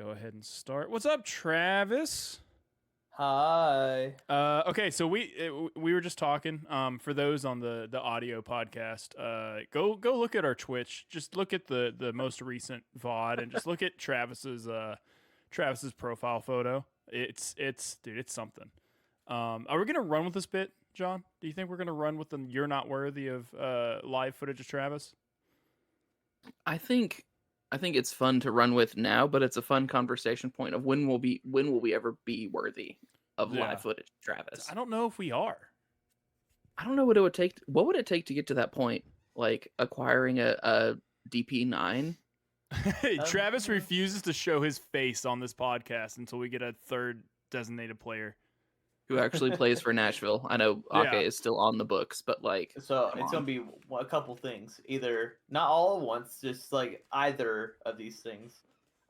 go ahead and start. What's up, Travis? Hi. Okay, so we were just talking. For those on the audio podcast, go look at our Twitch. Just look at the most recent VOD and just look at Travis's profile photo. It's dude, it's something. Are we gonna run with this bit, John? Do you think we're gonna run with the "You're not worthy" of live footage of Travis? I think it's fun to run with now, but it's a fun conversation point of when will we ever be worthy of Yeah. live footage, Travis? I don't know if we are. I don't know what it would take. What would it take to get to that point? Like acquiring a DP9? Travis refuses to show his face on this podcast until we get a third designated player. Who actually plays for Nashville. I know Ake Yeah. is still on the books, but like, So come it's on. gonna be a couple things. Either not all at once, just like either of these things.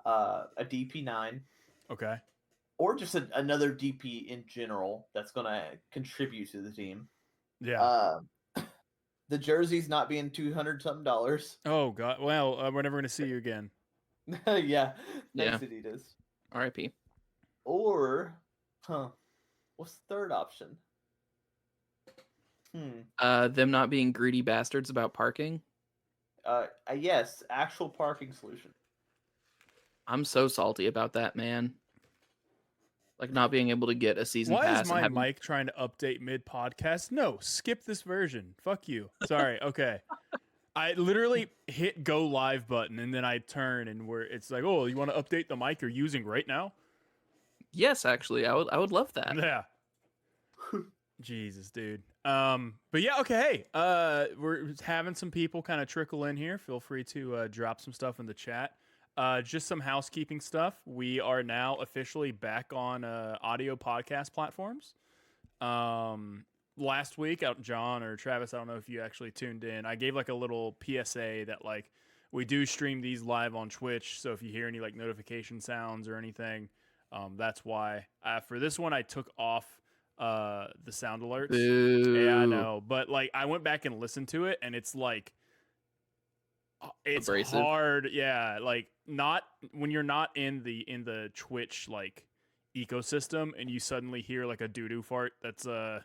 A DP9, Okay. or just another DP in general that's gonna contribute to the team. Yeah. The jersey's not being $200 something. Oh God. Well, we're never gonna see you again. Yeah. Yeah. Thanks, Adidas. R.I.P. Or, what's the third option? Them not being greedy bastards about parking. Yes, actual parking solution. I'm so salty about that, man. Like not being able to get a season Why pass. is my mic trying to update mid podcast? No, skip this version. Fuck you. Sorry. Okay. I literally hit go live button and then I turn and it's like, oh, you want to update the mic you're using right now? Yes, actually, I would love that. Yeah. Jesus, dude. But yeah, okay. Hey, we're having some people kind of trickle in here. Feel free to drop some stuff in the chat. Just some housekeeping stuff. We are now officially back on audio podcast platforms. Last week, John or Travis, I don't know if you actually tuned in. I gave like a little PSA that like we do stream these live on Twitch. So if you hear any like notification sounds or anything, that's why. For this one, I took off the sound alerts. Boo. Yeah, I know, but like I went back and listened to it, and it's like it's Abrasive. hard. Yeah, like not when you're not in the Twitch like ecosystem, and you suddenly hear like a doo-doo fart. That's the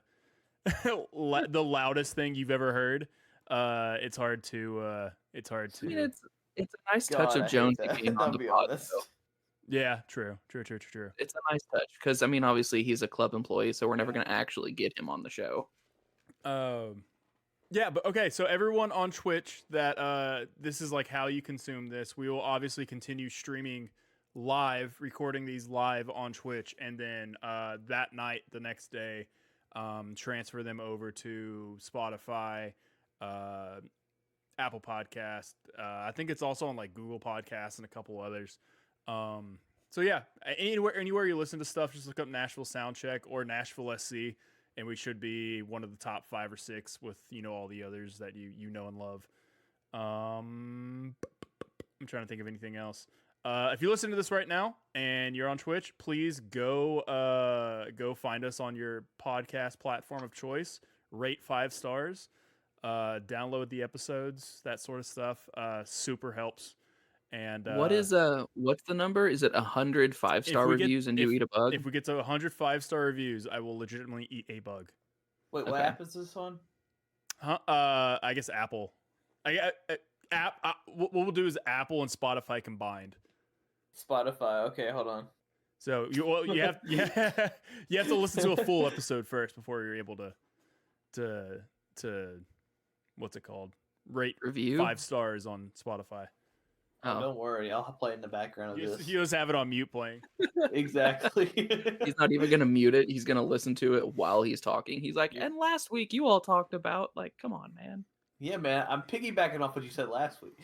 loudest thing you've ever heard. It's hard to. I mean, it's a nice touch God, I of hate Jones that. being on I'll the be pod. honest. though. Yeah, true. It's a nice touch because I mean, obviously he's a club employee, so we're never gonna actually get him on the show. Yeah, but okay, so everyone on Twitch that this is like how you consume this. We will obviously continue streaming live, recording these live on Twitch, and then that night, the next day, transfer them over to Spotify, Apple Podcast. I think it's also on like Google Podcasts and a couple others. So yeah, anywhere you listen to stuff, just look up Nashville Soundcheck or Nashville SC. And we should be one of the top 5 or 6 with, all the others that you know and love. I'm trying to think of anything else. If you listen to this right now and you're on Twitch, please go find us on your podcast platform of choice. Rate 5 stars. Download the episodes, that sort of stuff. Super helps. And what's the number? Is it 100 5-star reviews and you eat a bug? If we get to 100 5-star reviews, I will legitimately eat a bug. Wait, what Okay. app is this on? Huh? I guess Apple. What we'll do is Apple and Spotify combined. Spotify. Okay, hold on. So you have you have to listen to a full episode first before you're able to what's it called? Rate Review 5 stars on Spotify. Oh, don't worry, I'll play it in the background of this. You just have it on mute playing. Exactly. He's not even gonna mute it. He's gonna listen to it while he's talking. He's like, Yeah. and last week you all talked about come on, man. Yeah, man, I'm piggybacking off what you said last week.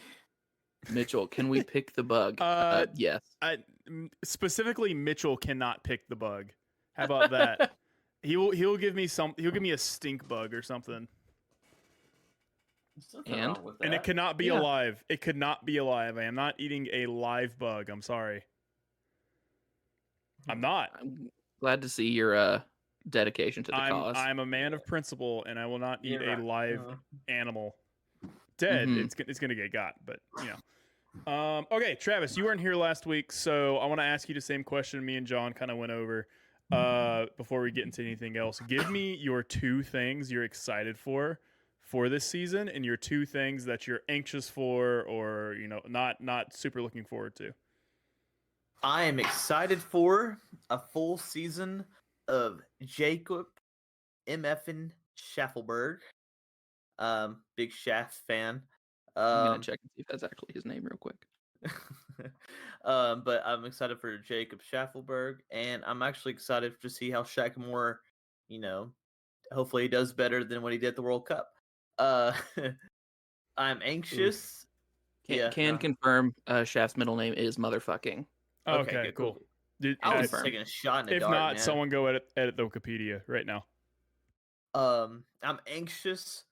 Mitchell, can we pick the bug? Yes. Specifically, Mitchell cannot pick the bug. How about that? He'll give me a stink bug or something. There's nothing wrong with that. And it cannot be Yeah. alive. It could not be alive. I am not eating a live bug. I'm sorry. I'm not. I'm glad to see your dedication to the cause. I'm a man of principle, and I will not eat You're a right. live animal. Dead, Mhm. it's gonna get got, but Okay, Travis, you weren't here last week, so I want to ask you the same question me and John kind of went over before we get into anything else. Give me your 2 things you're excited for this season, and your 2 things that you're anxious for, or not super looking forward to. I am excited for a full season of Jacob MFN Schaffelberg. Big Shaft fan. I'm gonna check and see if that's actually his name real quick. But I'm excited for Jacob Schaffelberg, and I'm actually excited to see how Shaq Moore, hopefully he does better than what he did at the World Cup. I'm anxious. Can confirm Shaft's middle name is motherfucking. Okay, good, cool. Dude, I was confirm. taking a shot in the if dark, not, man. someone go edit the Wikipedia right now. I'm anxious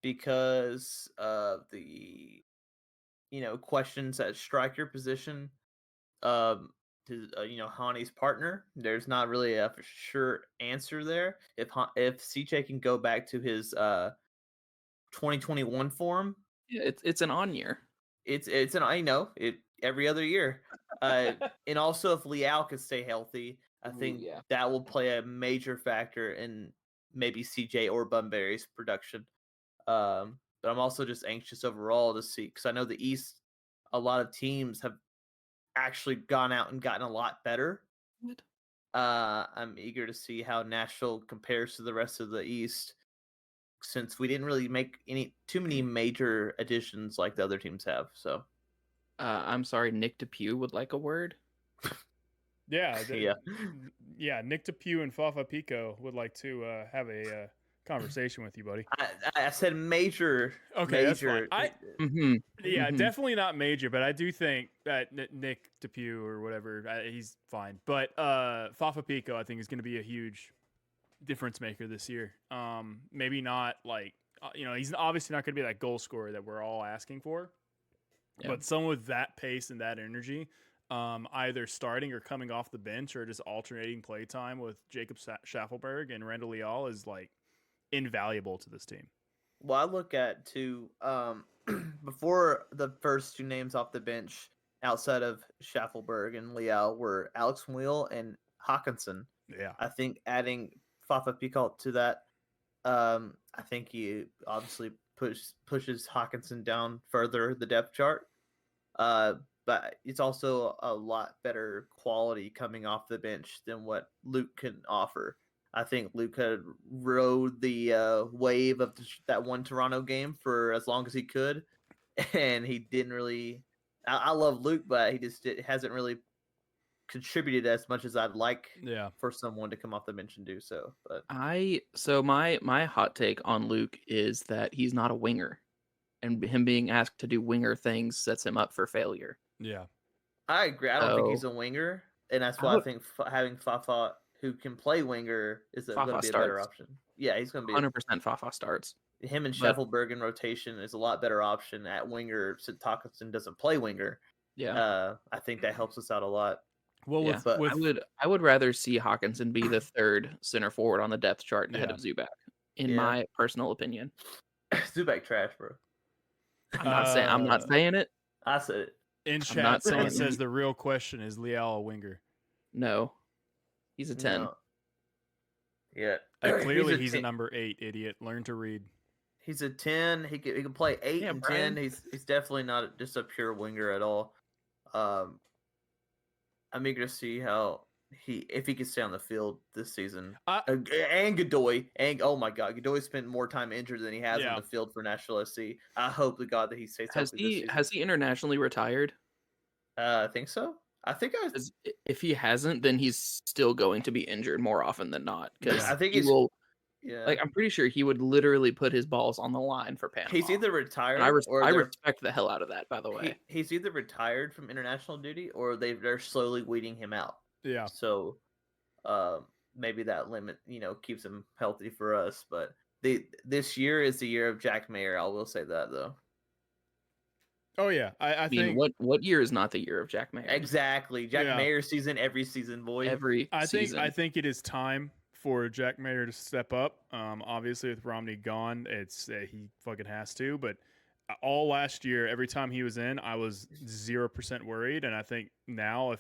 because of the questions at striker position. Hani's partner. There's not really a for sure answer there. If CJ can go back to his 2021 form, Yeah, it's an on year. it's an every other year. And also if Leao can stay healthy, I think that will play a major factor in maybe CJ or Bunbury's production. But I'm also just anxious overall to see, because I know the East, a lot of teams have actually gone out and gotten a lot better. What? I'm eager to see how Nashville compares to the rest of the East, since we didn't really make too many major additions like the other teams have. So I'm sorry, Nick DePew would like a word. Yeah, yeah. Nick DePew and Fafa Pico would like to have a conversation with you, buddy. I said major. Okay, major. that's fine. Definitely not major, but I do think that Nick DePew or whatever, he's fine. But Fafa Pico, I think, is going to be a huge difference maker this year. Maybe not like he's obviously not going to be that goal scorer that we're all asking for, but someone with that pace and that energy, either starting or coming off the bench or just alternating play time with Jacob Schaffelberg and Randall Leal is like invaluable to this team. Well, I look at before the first 2 names off the bench outside of Schaffelberg and Leal were Alex Wheel and Hawkinson. Yeah, I think adding Fafa Picault to that, I think he obviously pushes Hawkinson down further the depth chart. But it's also a lot better quality coming off the bench than what Luke can offer. I think Luke had rode the wave of that one Toronto game for as long as he could, and he didn't really. I love Luke, but he hasn't really contributed as much as I'd like. For someone to come off the bench and do so. But my hot take on Luke is that he's not a winger, and him being asked to do winger things sets him up for failure. Yeah, I agree. I don't think he's a winger, and that's why I think having Fafa, who can play winger, is going to be a better option. Yeah, he's going to be 100% Fafa starts. Him and Schaffelberg in rotation is a lot better option at winger, since Hawkinson doesn't play winger. Yeah, I think that helps us out a lot. Well, I would rather see Hawkinson be the third center forward on the depth chart ahead of Zubac, in my personal opinion. Zubac trash, bro. I'm not saying it. I said it. In chat, someone says the real question is Leal a winger? No, he's a 10. No. Yeah, clearly he's a number 8. Idiot, learn to read. He's a 10. He can play 8 and Brian. 10. He's definitely not just a pure winger at all. I'm eager to see how if he can stay on the field this season. And Godoy, and oh my God, Godoy spent more time injured than he has on the field for Nashville SC. I hope to God that he stays healthy this season. Has he internationally retired? I think so. If he hasn't, then he's still going to be injured more often than not. Because I think he will. Yeah. Like, I'm pretty sure he would literally put his balls on the line for Panama. He's either retired, or I respect the hell out of that. By the way, he's either retired from international duty, or they're slowly weeding him out. Yeah. So, maybe that limit, keeps him healthy for us. But this year is the year of Jack Mayer. I will say that though. Oh yeah, I think what year is not the year of Jack Mayer? Exactly, Jack Mayer season, every season, boy. I think it is time for Jack Mayer to step up. Obviously with Romney gone, it's he fucking has to. But all last year, every time he was in, I was 0% worried, and I think now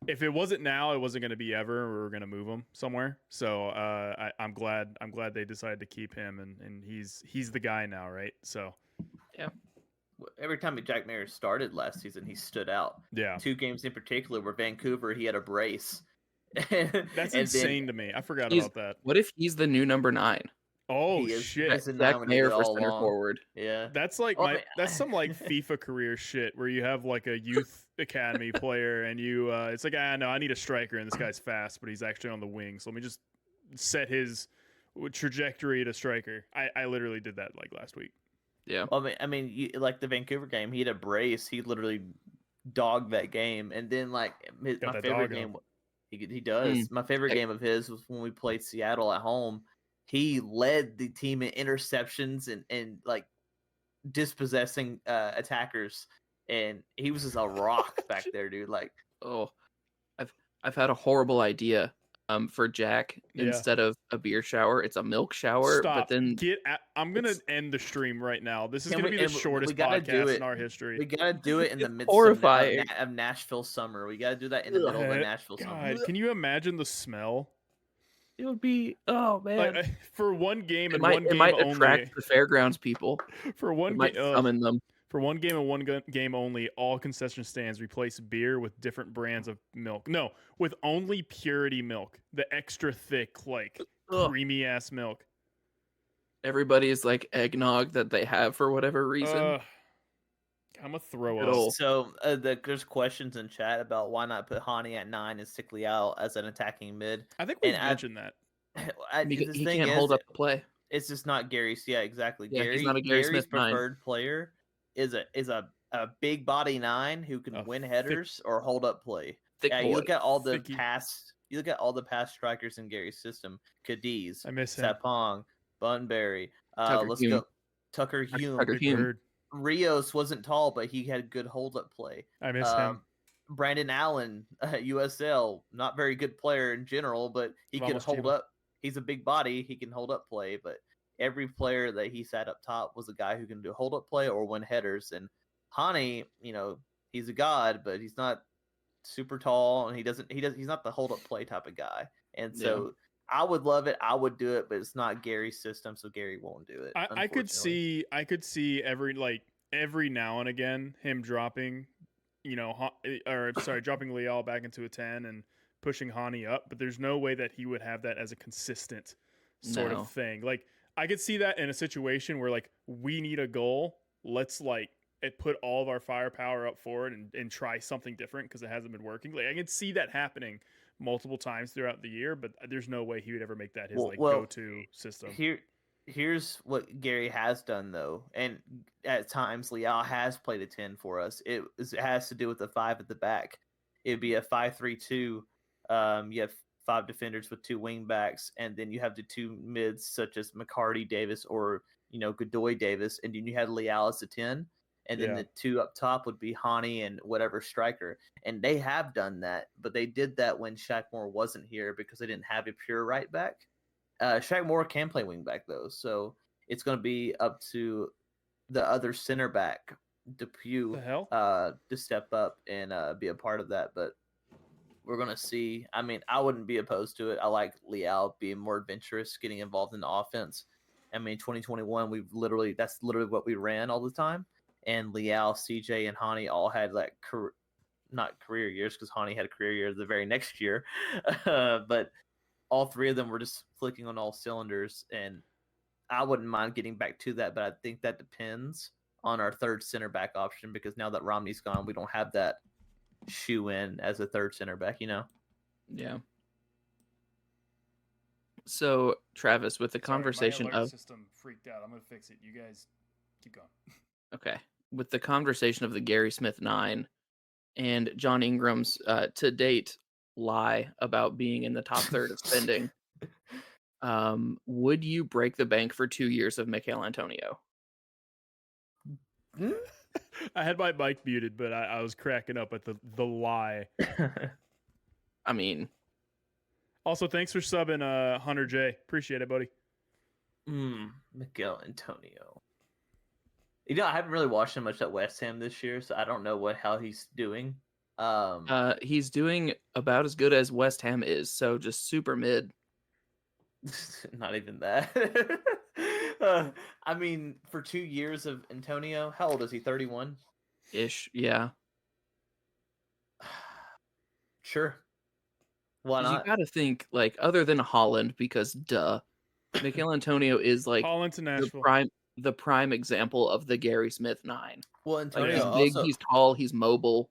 if it wasn't now, it wasn't going to be ever. We were going to move him somewhere. So I'm glad they decided to keep him, and he's the guy now, right? So Every time Jack Mayer started last season, he stood out. yeah, 2 games in particular where Vancouver, he had a brace. that's insane to me. I forgot He's- about that. What if he's the new number 9? Oh he is- shit, he's a 9 Zach when he did Mayer it for all center along. forward. Yeah. that's like Oh, man. that's some like FIFA career shit where you have like a youth academy player and you it's like no, I need a striker and this guy's fast, but he's actually on the wing. So let me just set his trajectory to striker. I literally did that like last week. Yeah. Well, I mean, like the Vancouver game, he had a brace. He literally dogged that game. And then, like, Got my that favorite dog in him. game, he does. My favorite game of his was when we played Seattle at home. He led the team in interceptions and like dispossessing attackers, and he was just a rock back there, dude. Like, Oh, I've had a horrible idea. For Jack, Yeah. instead of a beer shower, it's a milk shower. Stop. But then I'm gonna It's- end the stream right now. This is Can gonna we- be the and we shortest gotta do podcast it. in our history. we gotta do it in the It's midst horrifying. of Nashville summer. We gotta do that in the middle of a Nashville summer. God, can you imagine the smell? it would be, oh man, Like for one game it and might, one it game might only. attract the fairgrounds people. For It one might game, summon them. for one game and one game only, all concession stands replace beer with different brands of milk. No, with only Purity milk, the extra thick, like Ugh. creamy ass milk. Everybody's like eggnog that they have for whatever reason. I'm gonna throw Good up. ol' So there's questions in chat about why not put Hani at 9 and stick Liao as an attacking mid. I think we've and I- mentioned that. Because The he thing can't is, hold up the play. It's just not Gary's. Yeah, exactly. Yeah, he's not a Gary Gary's Smith 9. preferred player is a big body 9 who can A win thick- headers or hold up play. Thick Yeah, boy. you look at all the Thicky. past. You look at all the past strikers in Gary's system: Cadiz, I miss him. Sapong, Bunbury. Tucker Let's Hume. go. Tucker Hume. Tucker Big Hume. bird. Rios wasn't tall, but he had good hold up play. I miss him. Brandon Allen, USL, not very good player in general, but he can Vamos, hold Chivas. up. He's a big body. He can hold up play, but every player that he sat up top was a guy who can do hold up play or win headers. And Hani, he's a god, but he's not super tall, and he's not the hold up play type of guy. And so I would love it. I would do it, but it's not Gary's system, so Gary won't do it. I could unfortunately. see every now and again him dropping, dropping Liao back into a 10 and pushing Hani up, but there's no way that he would have that as a consistent sort No. of thing. Like I could see that in a situation where like we need a goal, let's put all of our firepower up forward and try something different because it hasn't been working. Like I can see that happening multiple times throughout the year, but there's no way he would ever make that his Well, go-to system. Here's what Gary has done though, and at times Liao has played a 10 for us. It has to do with the 5 at the back. It'd be a 5-3-2. You have 5 defenders with 2 wing backs, and then you have the 2 mids such as McCarty Davis or Godoy Davis, and then you had Liao as a 10, and then Yeah. the 2 up top would be Hani and whatever striker. And they have done that, but they did that when Shaq Moore wasn't here because they didn't have a pure right back. Shaq Moore can play wing back though, so it's going to be up to the other center back, Depew, The hell? to step up and be a part of that. But we're going to see. I mean, I wouldn't be opposed to it. I like Liao being more adventurous, getting involved in the offense. I mean, 2021, that's literally what we ran all the time. And Liao, CJ, and Hani all had like not career years because Hani had a career year the very next year, but all 3 of them were just clicking on all cylinders. And I wouldn't mind getting back to that, but I think that depends on our third center back option because now that Romney's gone, we don't have that shoe in as a third center back. Yeah. So Travis, with the conversation Sorry, my alert of system freaked out. I'm gonna fix it. You guys keep going. okay, with the conversation of the Gary Smith 9 and John Ingram's to date lie about being in the top third of spending, would you break the bank for 2 years of Michail Antonio? I had my mic muted, but I was cracking up at the lie. I mean, Also, thanks for subbing, Hunter J. Appreciate it, buddy. Miguel Antonio. I haven't really watched him much at West Ham this year, so I don't know how he's doing. He's doing about as good as West Ham is, so just super mid. Not even that. I mean, for 2 years of Antonio, how old is he? 31? Ish, yeah. Sure. Why 'Cause you not? gotta think, like, other than Holland, because duh, Mikel Antonio is like Holland to the Nashville. prime example of the Gary Smith 9. Well, Like, Antonio he's big, also he's tall, he's mobile.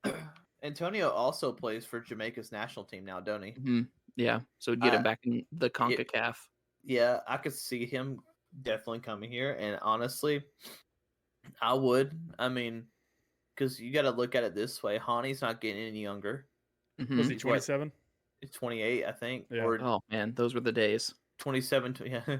Antonio also plays for Jamaica's national team now, don't he? Yeah, so get him I back in the CONCACAF. Yeah, I could see him definitely coming here, and honestly, I would. I mean, because you got to look at it this way: Hani's not getting any younger. Was Mhm. he He's what? 27? He's 28, I think, Yeah. or Oh man, those were the days. 27, yeah,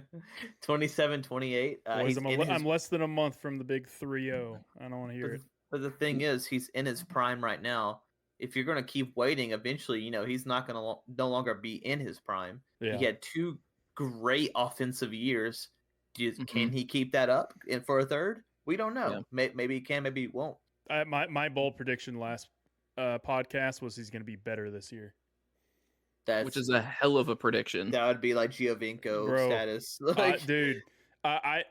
27, 28. Boys, He's in his. I'm less than a month from the big 3-0. I don't want to hear But it. but the thing is, he's in his prime right now. If you're going to keep waiting, eventually, he's not going to no longer be in his prime. Yeah. He had 2 great offensive years. Can Mhm. he keep that up for a third? We don't know. Yeah. Maybe he can, maybe he won't. My bold prediction last podcast was he's going to be better this year. Which is a hell of a prediction. That would be like Giovinco status. Like, dude, I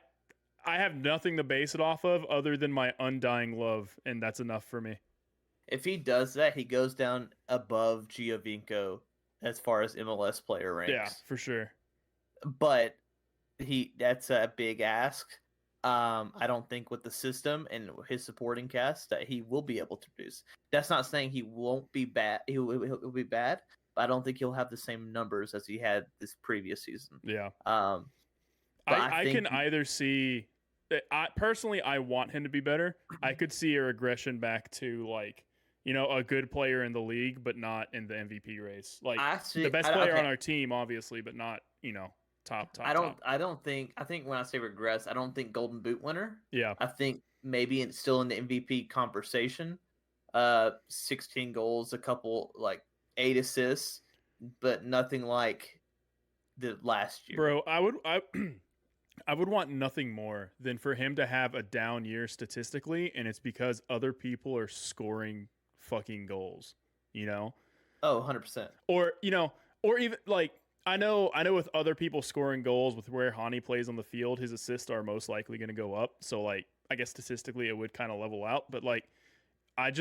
have nothing to base it off of other than my undying love, and that's enough for me. if he does that, he goes down above Giovinco as far as MLS player ranks. Yeah, for sure. But that's a big ask. I don't think with the system and his supporting cast that he will be able to produce. That's not saying he won't be bad. He'll be bad, but I don't think he'll have the same numbers as he had this previous season. Yeah. But I can either see. I personally, I want him to be better. I could see a regression back to like, a good player in the league, but not in the MVP race. Like the best player on our team, obviously, but not top. I think when I say regress, I don't think Golden Boot winner. Yeah. I think maybe it's still in the MVP conversation. 16 goals, a couple 8 assists, but nothing like the last year. Bro, I would want nothing more than for him to have a down year statistically, and it's because other people are scoring fucking goals, Oh, 100%. Or, or even like I know with other people scoring goals with where Hani plays on the field, his assists are most likely going to go up. So like I guess statistically it would kind of level out, but like I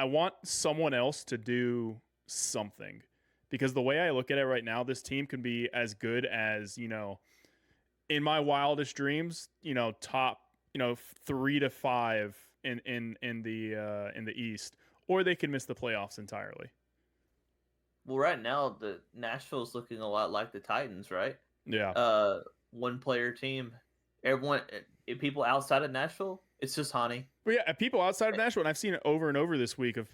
want someone else to do something. Because the way I look at it right now, this team can be as good as, in my wildest dreams, top, 3 to 5 in the East, or they can miss the playoffs entirely. Well, right now the Nashville's looking a lot like the Titans, right? Yeah. One player team. Everyone, people outside of Nashville, it's just Hani. But yeah, people outside of Nashville, and I've seen it over and over this week of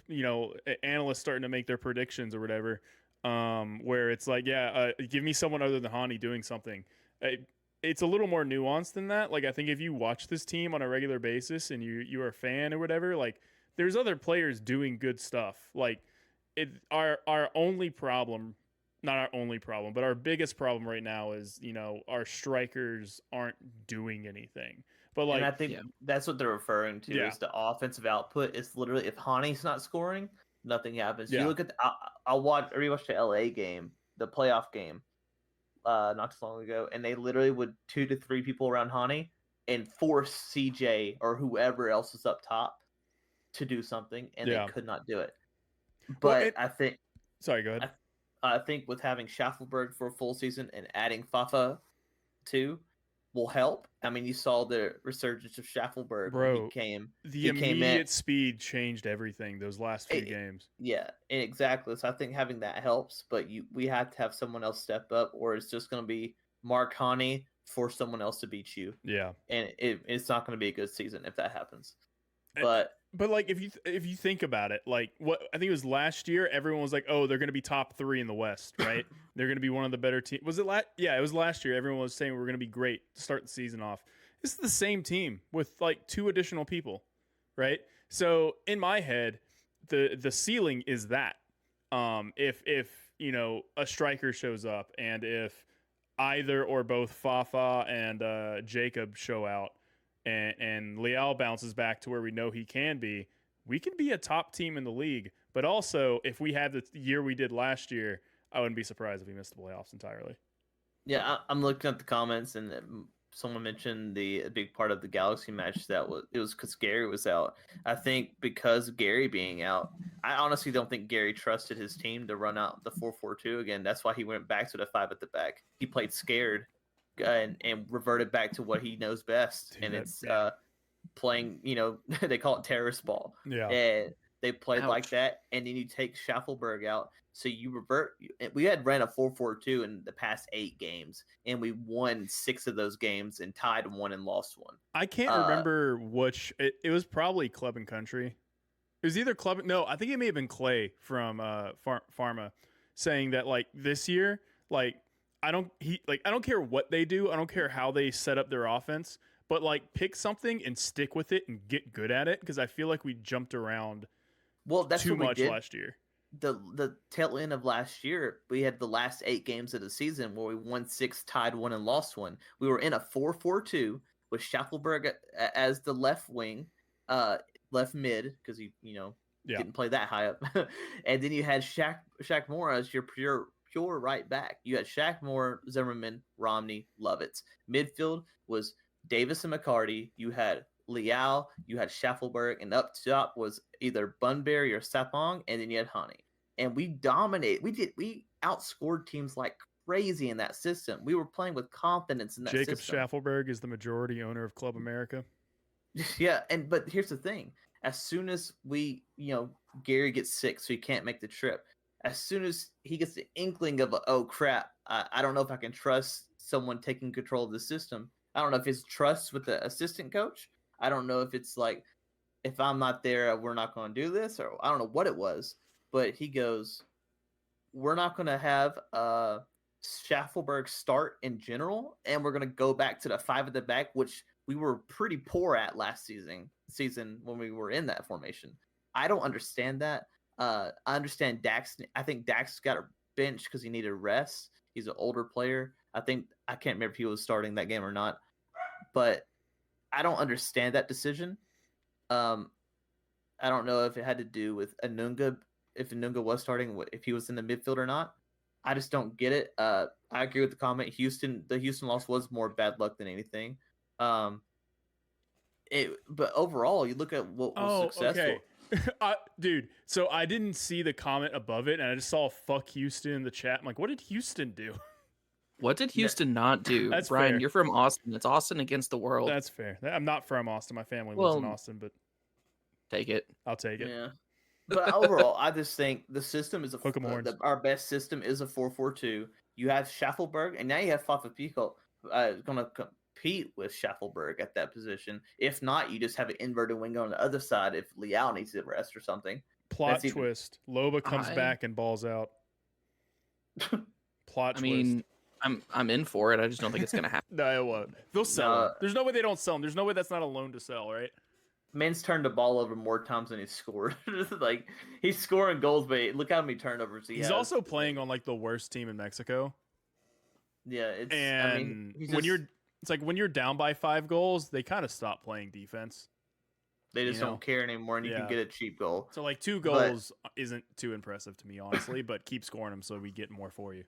analysts starting to make their predictions or whatever. Where it's like, give me someone other than Hani doing something. It's a little more nuanced than that. Like, I think if you watch this team on a regular basis and you are a fan or whatever, like, there's other players doing good stuff. Like, our only problem, not our only problem, but our biggest problem right now is, our strikers aren't doing anything. But like, and I think that's what they're referring to is the offensive output. It's literally if Hani's not scoring, nothing happens. You look at I rewatched the LA game, the playoff game, not too long ago, and they literally would 2 to 3 people around Hani and force CJ or whoever else is up top to do something, and they could not do it. But I think. Sorry, go ahead. I think with having Schaffelberg for a full season and adding Fafa too will help. I mean, you saw the resurgence of Schaffelberg when he came. The immediate speed changed everything those last few games. Yeah, exactly. So I think having that helps, but we have to have someone else step up, or it's just going to be Mark Hani for someone else to beat you. Yeah, and it's not going to be a good season if that happens. But like if you think about it, like what I think it was last year, everyone was like, "Oh, they're going to be top 3 in the West, right? They're going to be one of the better teams." Was it Yeah, it was last year. Everyone was saying we're going to be great to start the season off. This is the same team with like 2 additional people, right? So in my head, the ceiling is that if a striker shows up and if either or both Fafa and Jacob show out, and Leal bounces back to where we know he can be, we can be a top team in the league. But also, if we had the year we did last year, I wouldn't be surprised if we missed the playoffs entirely. Yeah, I'm looking at the comments, and someone mentioned a big part of the Galaxy match that was because Gary was out. I think because of Gary being out, I honestly don't think Gary trusted his team to run out the 4-4-2 again. That's why he went back to the 5 at the back. He played scared and reverted back to what he knows best, Dude, and that- it's playing. They call it terrorist ball. Yeah. And they played like Ouch. that, and then you take Schaffelberg out. So you revert. We had ran a 4-4-2 in the past 8 games, and we won 6 of those games and tied 1 and lost 1. I can't remember which. It was probably Club and Country. It was either Club. No, I think it may have been Clay from Pharma saying that like this year, like I don't care what they do. I don't care how they set up their offense, but like pick something and stick with it and get good at it, because I feel like we jumped around Well, that's too what we much did. last year. The tail end of last year, we had the last 8 games of the season where we won 6, tied 1, and lost 1. We were in a 4-4-2 with Schaffelberg as the left wing, left mid, because he Yeah. didn't play that high up, and then you had Shaq Moore as your pure right back. You had Shaq Moore, Zimmerman, Romney, Lovitz. Midfield was Davis and McCarty. You had Leal, you had Schaffelberg, and up top was either Bunbury or Sapong, and then you had Honey. And we dominated. We outscored teams like crazy in that system. We were playing with confidence in that Jacob system. Schaffelberg is the majority owner of Club America. Yeah, but here's the thing. As soon as Gary gets sick, so he can't make the trip. As soon as he gets the inkling of, oh crap, I don't know if I can trust someone taking control of the system. I don't know if it's trust with the assistant coach. I don't know if it's like, if I'm not there, we're not going to do this, or I don't know what it was. But he goes, we're not going to have Schaffelberg start in general, and we're going to go back to the 5 at the back, which we were pretty poor at last season when we were in that formation. I don't understand that. I understand Dax. I think Dax got a bench because he needed rest. He's an older player. I can't remember if he was starting that game or not, but I don't understand that decision. I don't know if it had to do with Anunga, if Anunga was starting, if he was in the midfield or not. I just don't get it. I agree with the comment. The Houston loss was more bad luck than anything. But overall, you look at what was successful. Okay. Dude, so I didn't see the comment above it, and I just saw "fuck Houston" in the chat. I'm like, what did Houston do? What did Houston not do? That's Brian, fair. You're from Austin. It's Austin against the world. That's fair. I'm not from Austin. My family lives in Well, Austin, but Take it. I'll take it. Yeah. But overall, I just think the system is Hook 'em horns. our best system is a 4-4-2. You have Schaffelberg, and now you have Fafa Pico going to compete with Schaffelberg at that position. If not, you just have an inverted wing on the other side if Leal needs to rest or something. Plot That's even- twist. Loba comes I- back and balls out. Plot I twist. mean, I'm in for it. I just don't think it's gonna happen. No, it won't. They'll sell No. him. There's no way they don't sell him. There's no way that's not a loan to sell, right? Man's turned the ball over more times than he's scored. Like, he's scoring goals, but look how many turnovers he He's has. also playing on like the worst team in Mexico. Yeah, it's. And I mean, he's when just- it's like when you're down by 5 goals, they kind of stop playing defense. they just you know, don't care anymore, and you yeah. can get a cheap goal. So like 2 goals isn't too impressive to me, honestly. But keep scoring them so we get more for you.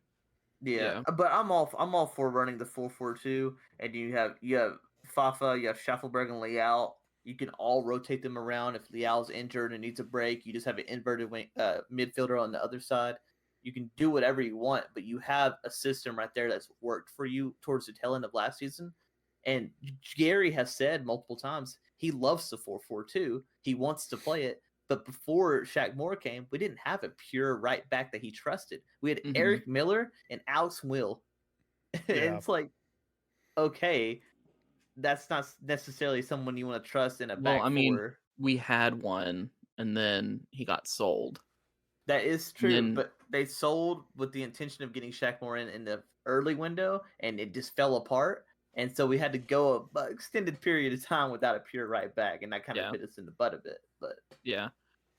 Yeah, but I'm all for running the 4-4-2, and you have Fafa, you have Schaffelberg and Leal. You can all rotate them around. If Leal's injured and needs a break, you just have an inverted wing, midfielder on the other side. You can do whatever you want, but you have a system right there that's worked for you towards the tail end of last season. And Gary has said multiple times he loves the 4-4-2. He wants to play it. But before Shaq Moore came, we didn't have a pure right back that he trusted. We had Mhm. Eric Miller and Alex Will. And Yeah. it's like, okay, that's not necessarily someone you want to trust in a back Well, I mean, four. we had one, and then he got sold. That is true, then- but they sold with the intention of getting Shaq Moore in the early window, and it just fell apart. And so we had to go an extended period of time without a pure right back, and that kind of Yeah. hit us in the butt a bit. But Yeah.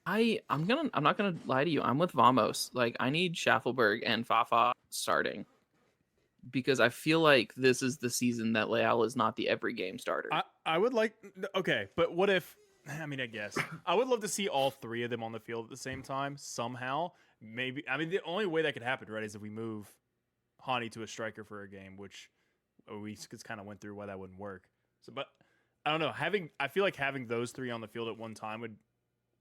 I'm not gonna lie to you. I'm with Vamos. Like, I need Schaffelberg and Fafa starting, because I feel like this is the season that Leal is not the every game starter. I would like. Okay, but what if? I mean, I guess I would love to see all three of them on the field at the same time somehow. Maybe. I mean, the only way that could happen, right, is if we move Hani to a striker for a game, which we just kind of went through why that wouldn't work. So, but I don't know. I feel like having those three on the field at one time would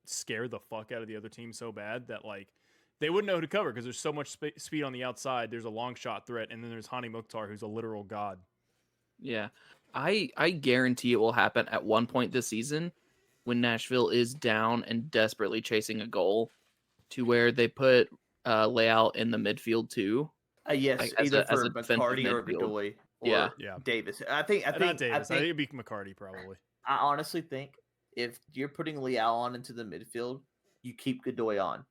scare the fuck out of the other team so bad that like they wouldn't know who to cover because there's so much speed on the outside. There's a long shot threat, and then there's Hani Mukhtar, who's a literal god. Yeah. I guarantee it will happen at one point this season when Nashville is down and desperately chasing a goal to where they put Leal in the midfield too. Yes, Like, either as for a defensive McCarty or midfield. Godoy or Yeah. Yeah. Davis. I think Not Davis. I think it'd be McCarty probably. I honestly think if you're putting Leal on into the midfield, you keep Godoy on.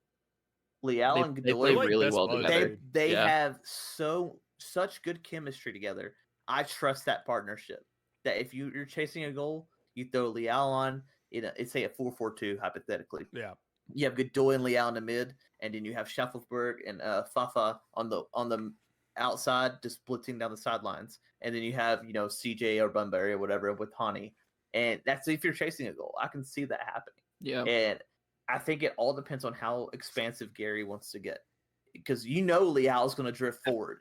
Leal and They Godoy, play like really best well buds, together. dude. they Yeah. have such good chemistry together. I trust that partnership. That if you're chasing a goal, you throw Leal on. It's say a 4-4-2 hypothetically. Yeah. You have Godoy and Leal in the mid, and then you have Schaffelberg and Fafa on the outside, just blitzing down the sidelines, and then you have CJ or Bunbury or whatever with Hani, and that's if you're chasing a goal. I can see that happening. Yeah. And I think it all depends on how expansive Gary wants to get, because Leal is going to drift forward.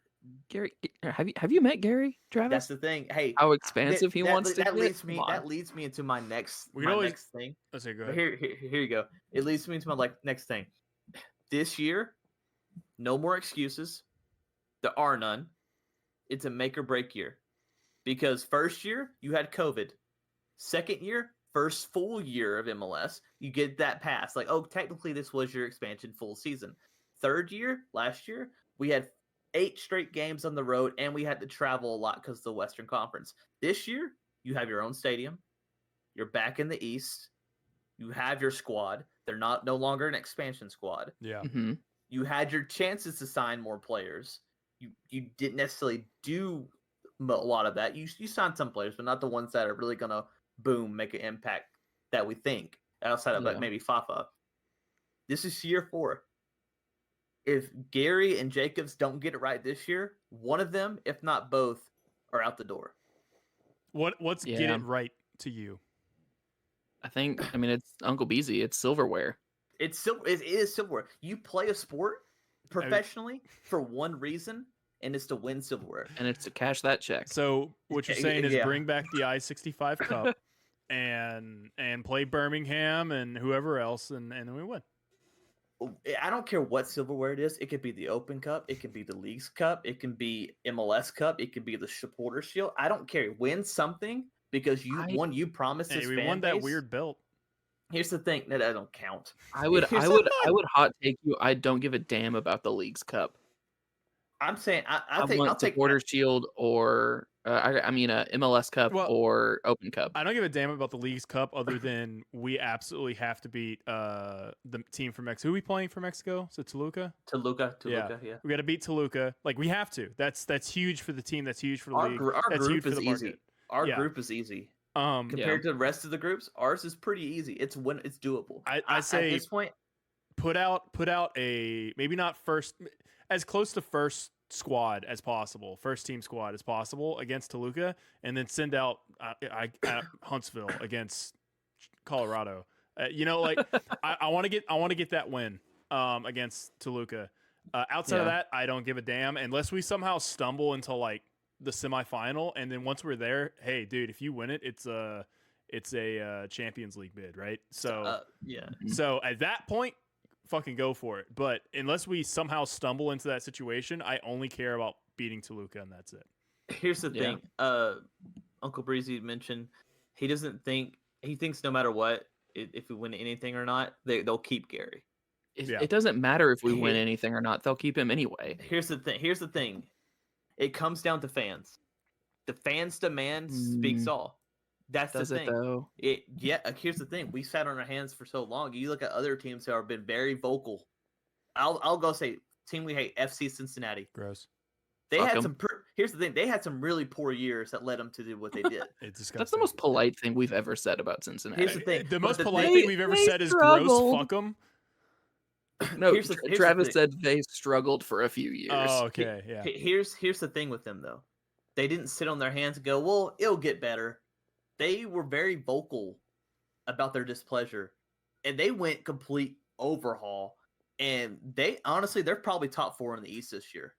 Gary, have you met Gary, Travis? That's the thing. Hey, How expansive he wants to that get? leads me. Come on. That leads me into my next We can always- next thing. Let's say go But ahead. here you go. It leads me into my next thing. This year, no more excuses. There are none. It's a make or break year. Because first year, you had COVID. Second year, first full year of MLS, you get that pass. Like, oh, technically this was your expansion full season. Third year, last year, we had 8 straight games on the road, and we had to travel a lot because of the Western Conference. This year, you have your own stadium. You're back in the East. You have your squad. They're no longer an expansion squad. Yeah. Mm-hmm. You had your chances to sign more players. You didn't necessarily do a lot of that. You signed some players, but not the ones that are really gonna boom, make an impact that we think outside of like Yeah. maybe Fafa. This is year 4. If Gary and Jacobs don't get it right this year, one of them, if not both, are out the door. What's get Yeah. it right to you? I mean, it's Uncle Beezy. It's silverware. It is silverware. You play a sport professionally for one reason, and it's to win silverware. And it's to cash that check. So what you're Yeah, saying is yeah. bring back the I-65 Cup and play Birmingham and whoever else, and then we win. I don't care what silverware it is. It could be the Open Cup. It could be the Leagues Cup. It can be MLS Cup. It could be the Supporter Shield. I don't care. Win something because you promised Hey, this we fan won that base. weird belt. Here's the thing. That don't count. I would hot take you. I don't give a damn about the Leagues Cup. I'm saying I I'll want take Supporter Shield or MLS Cup Well, or Open Cup. I don't give a damn about the League's Cup other than we absolutely have to beat the team from Mexico. Who are we playing for Mexico? Is it Toluca? Toluca. Yeah. Yeah. We got to beat Toluca. Like, we have to. That's huge for the team. That's huge for the Our league. group That's huge for is the easy. market. Our Yeah. group is easy Yeah. compared to the rest of the groups. Ours is pretty easy. It's doable. I say at this point, put out a maybe not first, as close to first squad as possible, first team squad as possible against Toluca, and then send out Huntsville against Colorado. I want to get that win against Toluca. Outside of Yeah. that, I don't give a damn unless we somehow stumble into like the semifinal, and then once we're there, hey, dude, if you win it, it's a Champions League bid, right? So yeah. so at that point, fucking go for it. But unless we somehow stumble into that situation, I only care about beating Toluca, and that's it. Here's the Yeah. thing. Uncle Breezy mentioned he thinks no matter what, if we win anything or not, they'll keep Gary. Yeah. It doesn't matter if we win Here- anything or not. They'll keep him anyway. Here's the thing. It comes down to fans. The fans' demand speaks all. That's Does the it thing. though? Here's the thing. We sat on our hands for so long. You look at other teams who have been very vocal. I'll go say team we hate, FC Cincinnati. Gross. They Fuck had 'em. some. Here's the thing. They had some really poor years that led them to do what they did. It's disgusting. That's the most polite thing we've ever said about Cincinnati. Here's the thing. The but most the polite thing- thing we've ever they said is struggled. gross. Fuck them. No, here's the Travis thing. said they struggled for a few years. Oh, okay, yeah. Here's the thing with them though. They didn't sit on their hands and go, "Well, it'll get better." they were very vocal about their displeasure, and they went complete overhaul. And they honestly, they're probably top 4 in the East this year.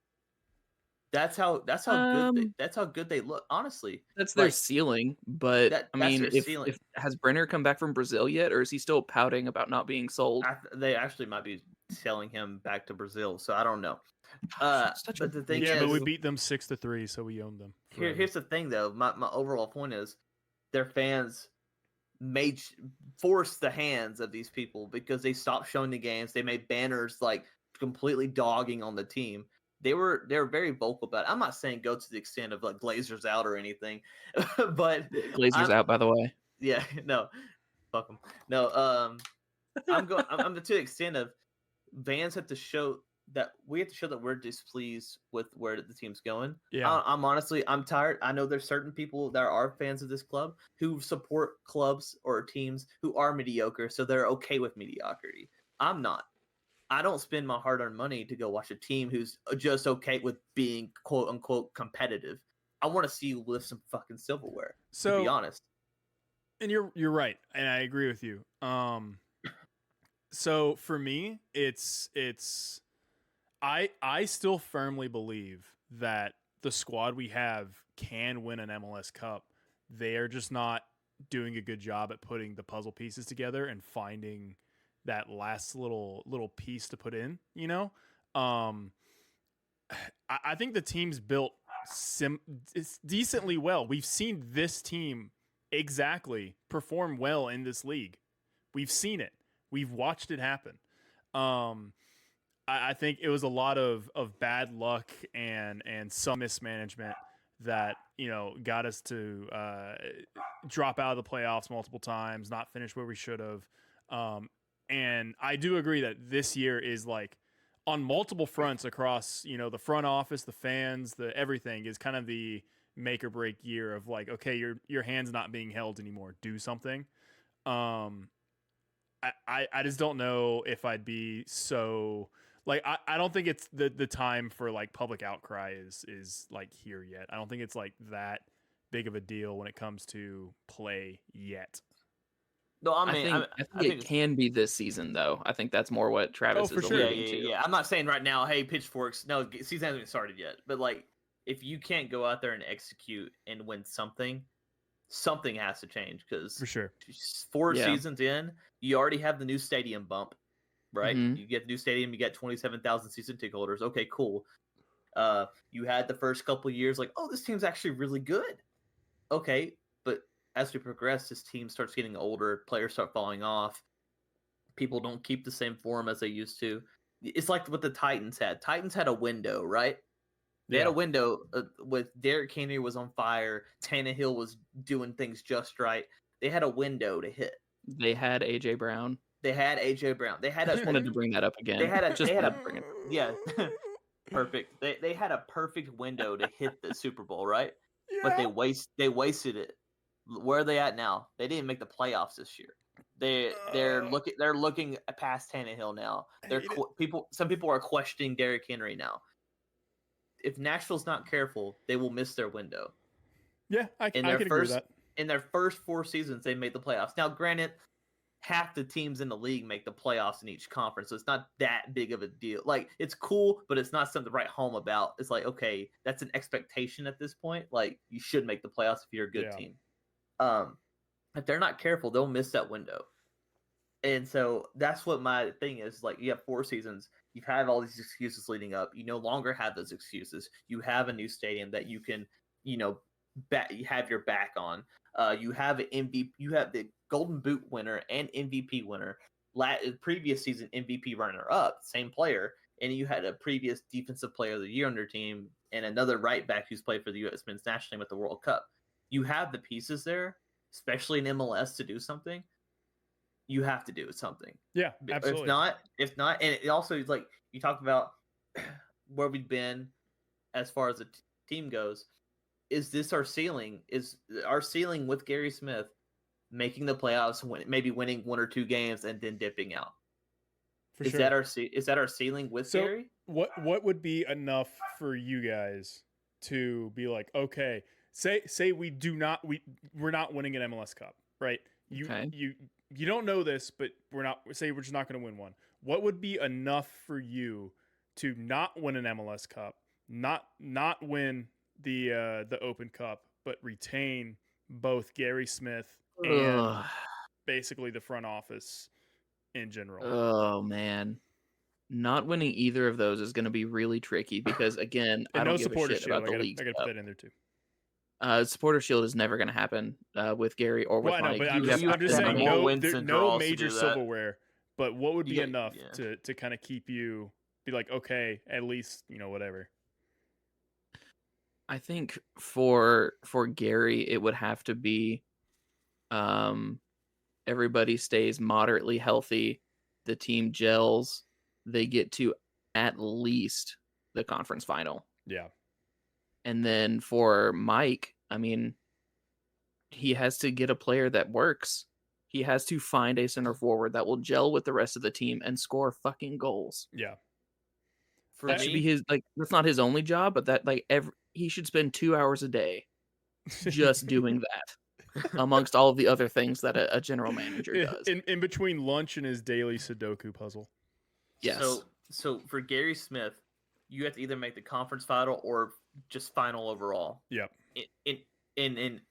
That's how good they look. Honestly, That's their like, ceiling, but that's I mean, their if ceiling. has Brenner come back from Brazil yet, or is he still pouting about not being sold? They actually might be selling him back to Brazil, so I don't know. Such But a the thing Yeah, is, but we beat them 6-3, so we owned them. here's the thing, though. My overall point is, their fans forced the hands of these people because they stopped showing the games. They made banners like completely dogging on the team. They were very vocal about it. I'm not saying go to the extent of like Glazers out or anything, but Glazers out, by the way. yeah, no, fuck them. No, I'm to the extent of Vans have to show that we have to show that we're displeased with where the team's going. Yeah. I'm honestly, I'm tired. I know there's certain people that are fans of this club who support clubs or teams who are mediocre, so they're okay with mediocrity. I'm not. I don't spend my hard-earned money to go watch a team who's just okay with being quote unquote competitive. I want to see you lift some fucking silverware. To be honest. And you're right, and I agree with you. So for me, it's I still firmly believe that the squad we have can win an MLS Cup. They are just not doing a good job at putting the puzzle pieces together and finding that last little piece to put in, you know? I think the team's built decently well. We've seen this team exactly perform well in this league. We've seen it. We've watched it happen. I think it was a lot of bad luck and some mismanagement that, you know, got us to drop out of the playoffs multiple times, not finish where we should have. And I do agree that this year is like on multiple fronts across, you know, the front office, the fans, the everything is kind of the make or break year of like, okay, your hand's not being held anymore. Do something. I just don't know if I'd be so like I don't think it's the time for like public outcry is like here yet. I don't think it's like that big of a deal when it comes to play yet. No, I mean, I think it can be this season, though. I think that's more what Travis is alluding to. Yeah. I'm not saying right now, hey, pitchforks. No, season hasn't even started yet. But like, if you can't go out there and execute and win something has to change. Because for sure, 4 seasons in, you already have the new stadium bump, right? Mm-hmm. You get the new stadium, you get 27,000 season ticket holders. Okay, cool. You had the first couple of years like, oh, this team's actually really good. Okay, but as we progress, this team starts getting older, players start falling off, people don't keep the same form as they used to. It's like what the Titans had. Titans had a window, right? They had a window with Derrick Henry was on fire, Tannehill was doing things just right. They had a window to hit. They had AJ Brown. They had AJ Brown. They had I just wanted to bring that up again. Yeah, perfect. They had a perfect window to hit the Super Bowl, right? Yeah. But they wasted it. Where are they at now? They didn't make the playoffs this year. They're looking past Tannehill now. Some people are questioning Derrick Henry now. If Nashville's not careful, they will miss their window. Yeah, I can agree with that. In their first 4 seasons, they made the playoffs. Now, granted, half the teams in the league make the playoffs in each conference, so it's not that big of a deal. Like, it's cool, but it's not something to write home about. It's like, okay, that's an expectation at this point. Like, you should make the playoffs if you're a good team. If they're not careful, they'll miss that window. And so that's what my thing is. Like, you have 4 seasons. You've had all these excuses leading up. You no longer have those excuses. You have a new stadium that you can, you know, have your back on. You have an MVP. You have the Golden Boot winner and MVP winner. Previous season MVP runner-up, same player. And you had a previous Defensive Player of the Year on your team and another right back who's played for the U.S. Men's National Team at the World Cup. You have the pieces there, especially in MLS, to do something. You have to do something. Yeah, absolutely. If not, and it also is like you talked about where we've been as far as the team goes. Is this our ceiling? Is our ceiling with Gary Smith making the playoffs, maybe winning 1 or 2 games and then dipping out? Is that our ceiling with Gary? What would be enough for you guys to be like, okay, say we're not winning an MLS Cup, right? Okay. You don't know this, but we're just not going to win one. What would be enough for you to not win an MLS Cup, not win the Open Cup, but retain both Gary Smith and Ugh. basically the front office in general? Oh man, not winning either of those is going to be really tricky because again, I And don't no give a supporter shit shield. about the I league. gotta put that in there too. Supporter shield is never going to happen with Gary or with Well, I know, Mike. but You have I'm just to saying have more no, wins there, and no draws to major do that. silverware. But what would be You got- enough yeah. to kind of keep you be like, okay, at least whatever. I think for Gary, it would have to be, everybody stays moderately healthy, the team gels, they get to at least the conference final. Yeah, And then for Mike, I mean, he has to get a player that works. He has to find a center forward that will gel with the rest of the team and score fucking goals. yeah. For That me, should be his, like, that's not his only job, but that, like, he should spend 2 hours a day just doing that amongst all of the other things that a general manager does. in between lunch and his daily Sudoku puzzle. Yes. So for Gary Smith, you have to either make the conference final or just final overall. Yep. In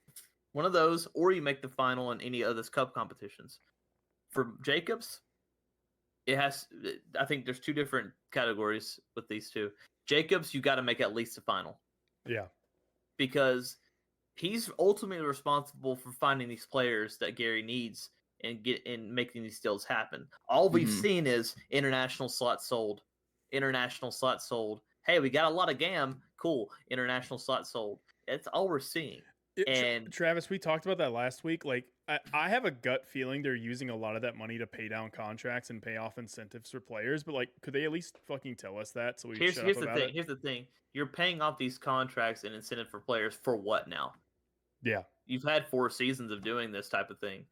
one of those, or you make the final in any of those cup competitions. For Jacobs, I think there's two different categories with these two. Jacobs, you got to make at least the final Yeah. because he's ultimately responsible for finding these players that Gary needs and making these deals happen. All we've Mhm. seen is international slots sold. International slots sold. Hey, we got a lot of GAM. Cool. International slots sold. That's all we're seeing. And- Travis, we talked about that last week. Like, I have a gut feeling they're using a lot of that money to pay down contracts and pay off incentives for players. But like, could they at least fucking tell us that so we Here's shut the up about thing. it? Here's the thing. You're paying off these contracts and incentive for players for what now? Yeah. You've had 4 seasons of doing this type of thing.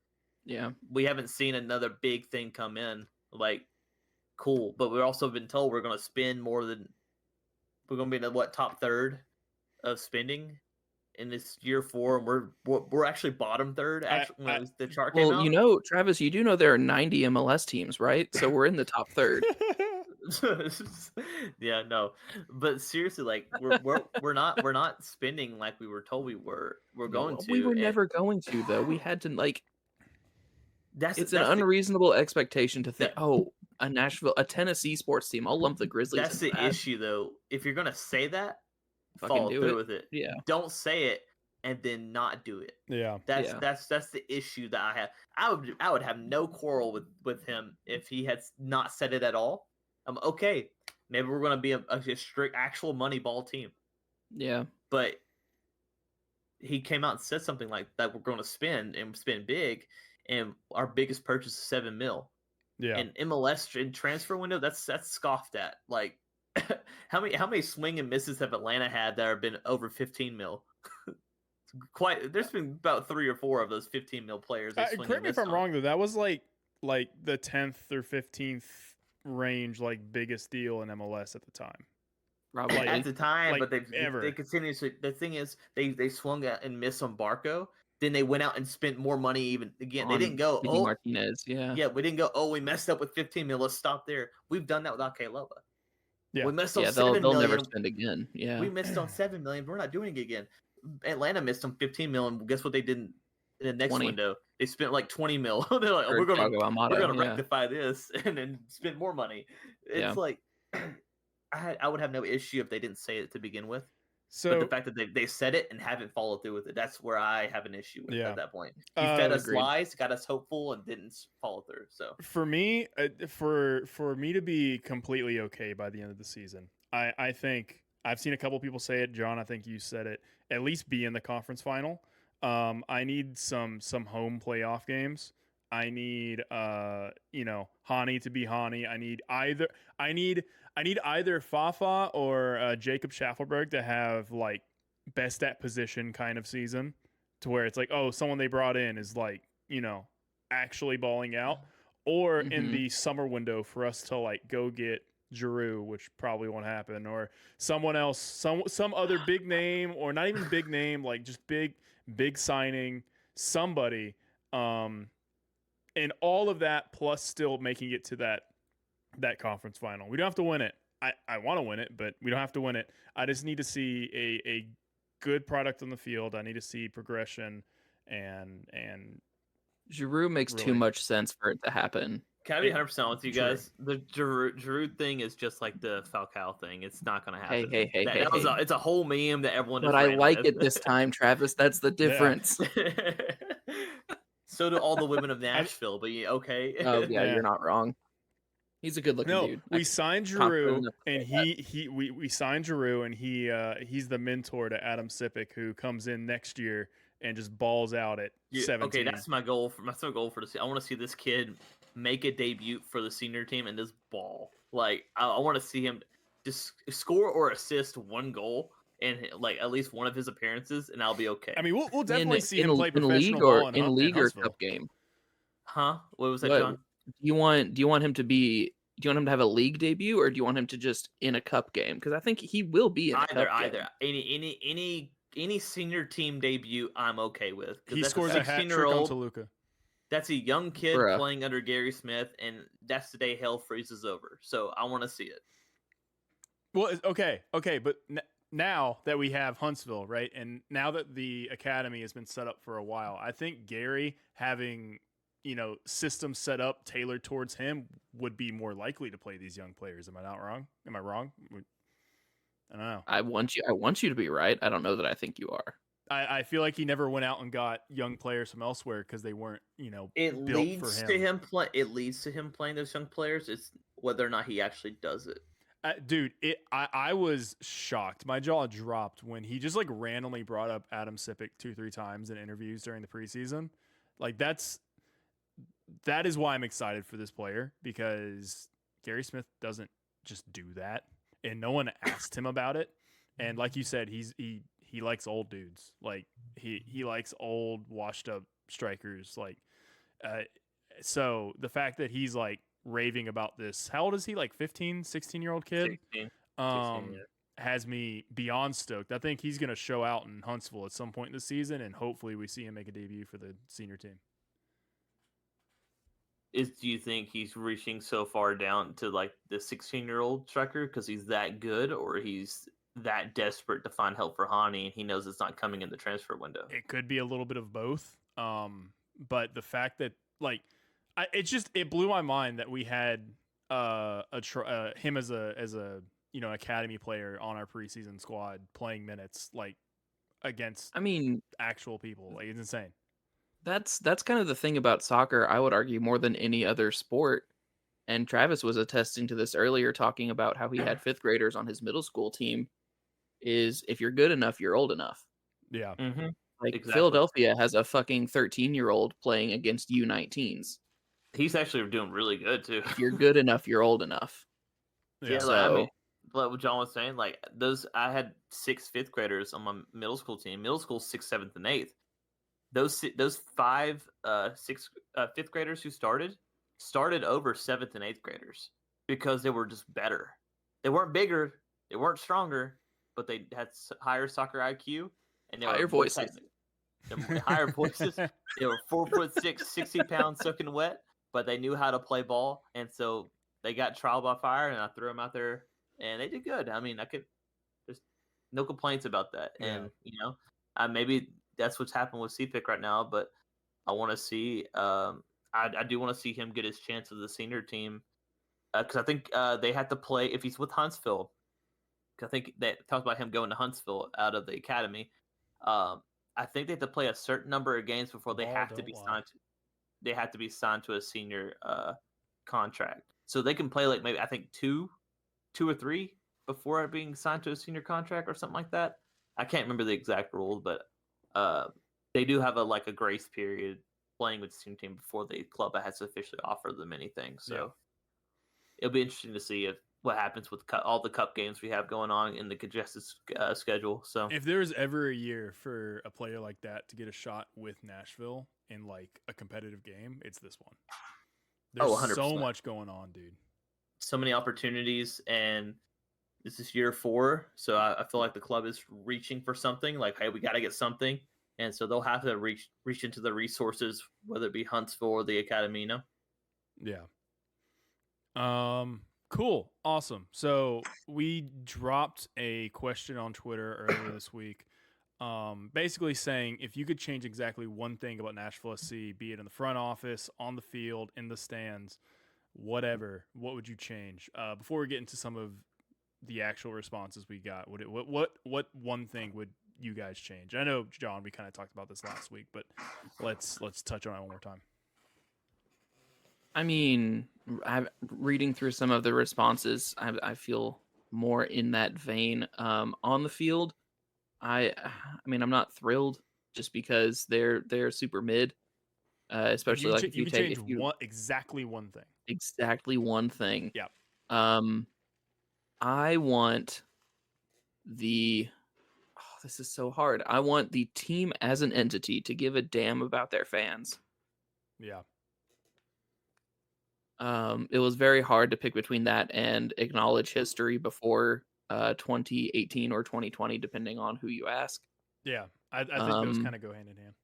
Yeah. We haven't seen another big thing come in. Like, cool. But we've also been told we're going to spend more than we're going to be in the top third of spending in this year 4, and we're actually bottom third. Actually, when the chart came Well, out. Travis, you do know there are 90 MLS teams, right? So we're in the top third. Yeah, no, but seriously, like we're not spending like we were told we were. We're going to. We were and never going to, though. We had to, like, That's it's an that's the- unreasonable expectation to think, That- oh, a Tennessee sports team. I'll lump the Grizzlies That's into the that. issue, though. If you're gonna say that, Fucking follow do through it. with it. Yeah. Don't say it and then not do it. Yeah. That's Yeah. that's the issue that I have. I would have no quarrel with him if he had not said it at all. Okay, maybe we're gonna be a strict actual money ball team, Yeah. but he came out and said something like that we're going to spend big, and our biggest purchase is $7 million. Yeah. And MLS in transfer window, that's scoffed at. Like, how many swing and misses have Atlanta had that have been over 15 mil? There's been about 3 or 4 of those 15 mil players. they swing Correct and me if miss I'm on. wrong though. That was like the 10th or 15th range, like biggest deal in MLS at the time. Probably. Like, At the time, like, but ever. they continuously. The thing is, they swung out and missed on Barco. Then they went out and spent more money. Even again, they on didn't go. Pity Martinez. Yeah. Yeah, we didn't go. Oh, we messed up with 15 mil. Let's stop there. We've done that with Keloha. Yeah. We missed on Yeah, 7 they'll million. never spend again. Yeah. We missed on 7 million. We're not doing it again. Atlanta missed on 15 mil, and guess what they did in the next 20. window? They spent like 20 mil. They're like, oh, Or we're gonna Thiago Almada, we're gonna yeah. rectify this and then spend more money. It's Yeah. like I would have no issue if they didn't say it to begin with. But So the fact that they said it and haven't followed through with it, that's where I have an issue with Yeah. at that point. You fed us Agreed. lies, got us hopeful, and didn't follow through. So for me, for me to be completely okay by the end of the season, I think I've seen a couple people say it. John, I think you said it. At least be in the conference final. I need some home playoff games. I need Hani to be Hani. I need either Fafa or Jacob Schaffelberg to have like best at position kind of season, to where it's like, oh, someone they brought in is like, actually balling out. Or in Mhm. the summer window for us to like go get Giroux, which probably won't happen, or someone else, some other big name, or not even big name, like just big signing, somebody, and all of that plus still making it to that conference final. We don't have to win it. I want to win it, but we don't have to win it. I just need to see a good product on the field. I need to see progression and Giroux makes too Really. much sense for it to happen. Can I be 100% with you True. guys? The Giroud thing is just like the Falcao thing. It's not going to happen. Hey, It's a whole meme that everyone but just I ran like with. it this time, Travis. That's the difference. So do all the women of Nashville, but okay. Oh yeah, Yeah. you're not wrong. He's a good-looking No, dude. we signed confident Giroux, enough to and say we signed Giroux, and he's the mentor to Adam Sipic, who comes in next year and just balls out at 17. Okay, that's my goal for this. I want to see this kid make a debut for the senior team and just ball. Like I want to see him just score or assist one goal in like at least one of his appearances, and I'll be okay. I mean, we'll definitely see him play in professional league ball or in in league or Huntsville. cup game. Huh? What was that, What- John? Do you want him to be? Do you want him to have a league debut, or do you want him to just in a cup game? Because I think he will be in a Either, cup game. any senior team debut, I'm okay with. 'Cause He that's scores a hat trick on 16-year-old. Toluca. That's a young kid Bruh. playing under Gary Smith, and that's the day hell freezes over. So I want to see it. Well, okay, but now that we have Huntsville, right, and now that the academy has been set up for a while, I think Gary having systems set up tailored towards him would be more likely to play these young players. Am I not wrong? Am I wrong? I don't know. I want you to be right. I don't know that I think you are. I feel like he never went out and got young players from elsewhere because they weren't, It built leads for to him play. It leads to him playing those young players. It's whether or not he actually does it. Dude, I was shocked. My jaw dropped when he just like randomly brought up Adam Sipic 2-3 times in interviews during the preseason. Like that is why I'm excited for this player, because Gary Smith doesn't just do that, and no one asked him about it. And like you said, he likes old dudes. Like he likes old washed up strikers. Like so the fact that he's like raving about this, how old is he? Like 15, 16-year-old kid? 16, Yeah. yeah. Has me beyond stoked. I think he's going to show out in Huntsville at some point in the season, and hopefully we see him make a debut for the senior team. Do you think he's reaching so far down to like the 16-year-old striker because he's that good, or he's that desperate to find help for Hani and he knows it's not coming in the transfer window? It could be a little bit of both. But the fact that like it blew my mind that we had him as a academy player on our preseason squad playing minutes like against actual people. Like it's insane. That's kind of the thing about soccer, I would argue, more than any other sport. And Travis was attesting to this earlier, talking about how he had fifth graders on his middle school team. Is if you're good enough, you're old enough. Yeah. Mm-hmm. Like Exactly. Philadelphia has a fucking 13-year-old playing against U19s. He's actually doing really good too. If you're good enough, you're old enough. Yeah, So- like what John was saying, like I had 6 fifth graders on my middle school team. Middle school 6th, 7th, and 8th. Those 5 fifth graders who started over 7th and 8th graders because they were just better. They weren't bigger, they weren't stronger, but they had higher soccer IQ and they Higher were voices. Higher voices. They were 4'6", 60 pounds soaking wet, but they knew how to play ball, and so they got trial by fire. And I threw them out there, and they did good. I mean, there's no complaints about that. Yeah. And maybe that's what's happened with CPIC right now, but I want to see. I do want to see him get his chance with the senior team because I think they have to play if he's with Huntsville. 'Cause I think that talks about him going to Huntsville out of the academy. I think they have to play a certain number of games before they Ball have to don't be lie. signed. They have to be signed to a senior contract, so they can play like maybe I think two or 3 before being signed to a senior contract or something like that. I can't remember the exact rules, but they do have a grace period playing with the senior team before the club has to officially offer them anything. So it'll be interesting to see what happens with all the cup games we have going on in the congested schedule. So If there was ever a year for a player like that to get a shot with Nashville in like a competitive game, it's this one. There's so 100%. much going on, dude. so many opportunities, and this is year 4, so I feel like the club is reaching for something. Like, hey, we got to get something, and so they'll have to reach into the resources, whether it be Huntsville or the academy. You know? Yeah. Cool. Awesome. So we dropped a question on Twitter earlier this week. Basically saying if you could change exactly one thing about Nashville SC, be it in the front office, on the field, in the stands, whatever, what would you change? Before we get into some of the actual responses we got, what one thing would you guys change? I know, John, we kind of talked about this last week, but let's touch on it one more time. I mean, reading through some of the responses, I feel more in that vein. On the field, I mean, I'm not thrilled just because they're super mid, especially like if you take exactly one thing. Exactly one thing. Yeah. I want this is so hard. I want the team as an entity to give a damn about their fans. Yeah. It was very hard to pick between that and acknowledge history before 2018 or 2020, depending on who you ask. Yeah, I think those kind of go hand in hand.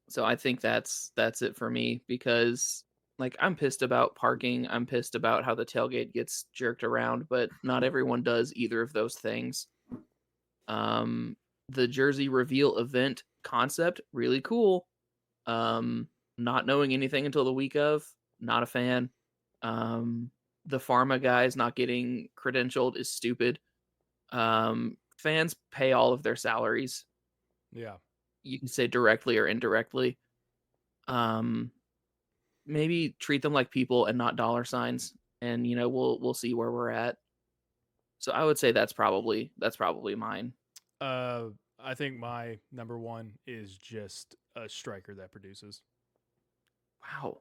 So I think that's it for me, because like I'm pissed about parking. I'm pissed about how the tailgate gets jerked around, but not everyone does either of those things. The jersey reveal event concept, really cool. Not knowing anything until the week of, not a fan. The pharma guys not getting credentialed is stupid. Fans pay all of their salaries. Yeah. You can say directly or indirectly. Maybe treat them like people and not dollar signs, and we'll see where we're at. So I would say that's probably mine. I think my number one is just a striker that produces. Wow.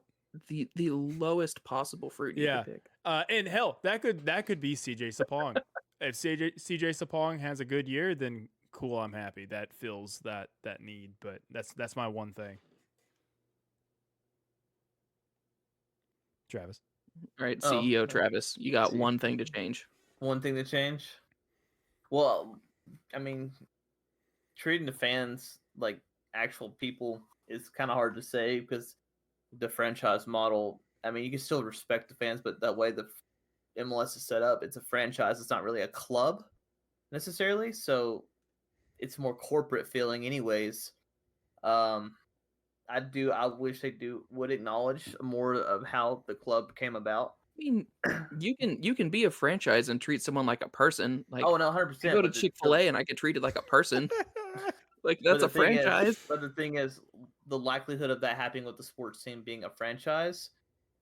The lowest possible fruit you could pick. And hell, that could be CJ Sapong. If CJ Sapong has a good year, then cool, I'm happy. That fills that need, but that's my one thing. Travis. All right, CEO Travis, you got one thing to change. One thing to change? Well, I mean, treating the fans like actual people is kind of hard to say, because the franchise model, I mean, you can still respect the fans, but that way the MLS is set up, it's a franchise. It's not really a club necessarily, so it's more corporate feeling anyways. I wish they would acknowledge more of how the club came about. I mean, you can be a franchise and treat someone like a person. Like, oh no, 100%. I go to Chick-fil-A and I get treated like a person. Like, that's a franchise. But the thing is, the likelihood of that happening with the sports team being a franchise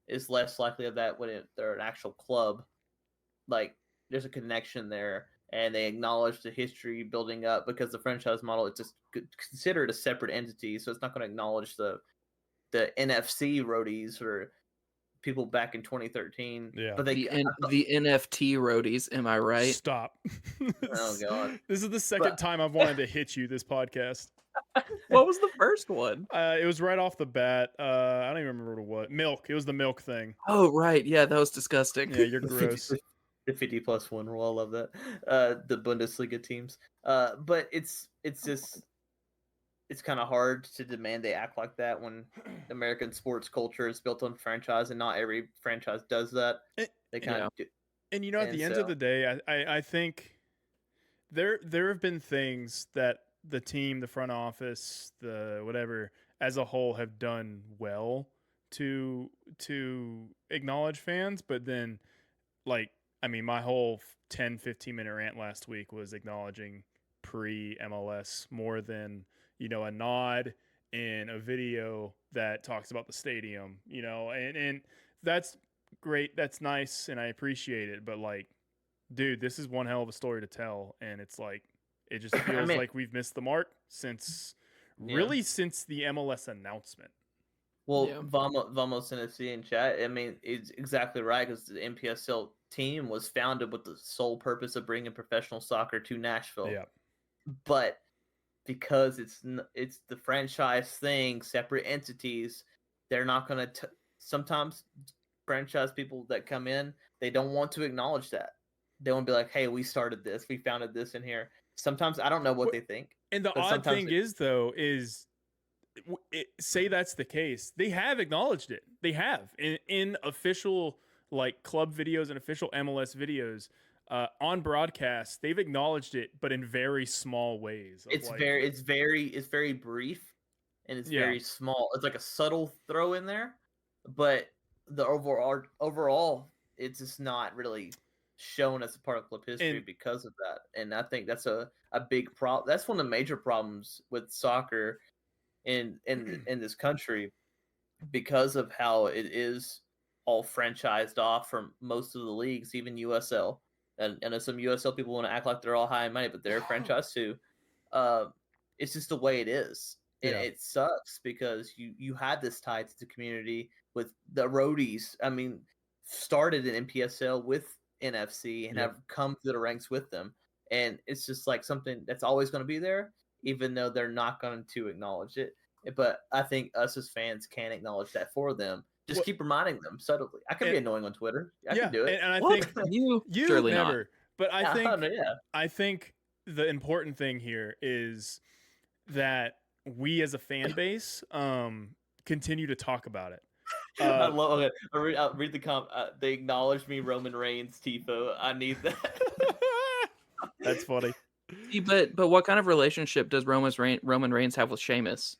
is less likely of that when they're an actual club. Like, there's a connection there, and they acknowledge the history building up, because the franchise model, it's just considered a separate entity, so it's not going to acknowledge the NFC roadies or people back in 2013. Yeah. But the NFT roadies, am I right? Stop. Oh god. This is the second time I've wanted to hit you this podcast. What was the first one? It was right off the bat. I don't even remember what. Milk. It was the milk thing. Oh, right. Yeah, that was disgusting. Yeah, you're gross. The 50+1 rule, I love that. The Bundesliga teams. But it's just, it's kind of hard to demand they act like that when American sports culture is built on franchise, and not every franchise does that. They kind of do. And at the end of the day, I think there have been things that the team, the front office, the whatever as a whole have done well to acknowledge fans, but then my whole 10-15 minute rant last week was acknowledging pre-MLS more than a nod in a video that talks about the stadium, and that's great. That's nice. And I appreciate it. But dude, this is one hell of a story to tell. And it's it just feels like we've missed the mark since the MLS announcement. Well, Vamos NFC in chat, I mean, it's exactly right, because the NPSL team was founded with the sole purpose of bringing professional soccer to Nashville. Yeah. But because it's the franchise thing, separate entities, they're not going to sometimes franchise people that come in, they don't want to acknowledge that. They won't be like, "Hey, we started this. We founded this in here." Sometimes I don't know what they think. And the But odd sometimes thing is, though, is say that's the case, they have acknowledged it. They have in official like club videos and official MLS videos on broadcast. They've acknowledged it, but in very small ways. of, it's like, very brief and it's Yeah. very small. It's like a subtle throw in there, but the overall it's just not really shown as a part of club history And- because of that. And I think that's a big problem. That's one of the major problems with soccer in this country, because of how it is all franchised off from most of the leagues, even USL. And I know some USL people want to act like they're all high and mighty, but they're franchised too. It's just the way it is, and Yeah. it sucks because you had this tie to the community with the roadies. I mean, started in NPSL with NFC and Yep. have come to the ranks with them, and it's just like something that's always going to be there, even though they're not going to acknowledge it. But I think us as fans can acknowledge that for them. Just Well- keep reminding them subtly. I can be And- annoying on Twitter. I yeah, can do it. and I What? think you you surely never. not. But I Yeah, think know, yeah. I think the important thing here is that we as a fan base continue to talk about it. I love it. I'll read the comment. They acknowledged me, Roman Reigns, Tifo. I need that. That's funny. See, but what kind of relationship does Roman Reigns have with Sheamus?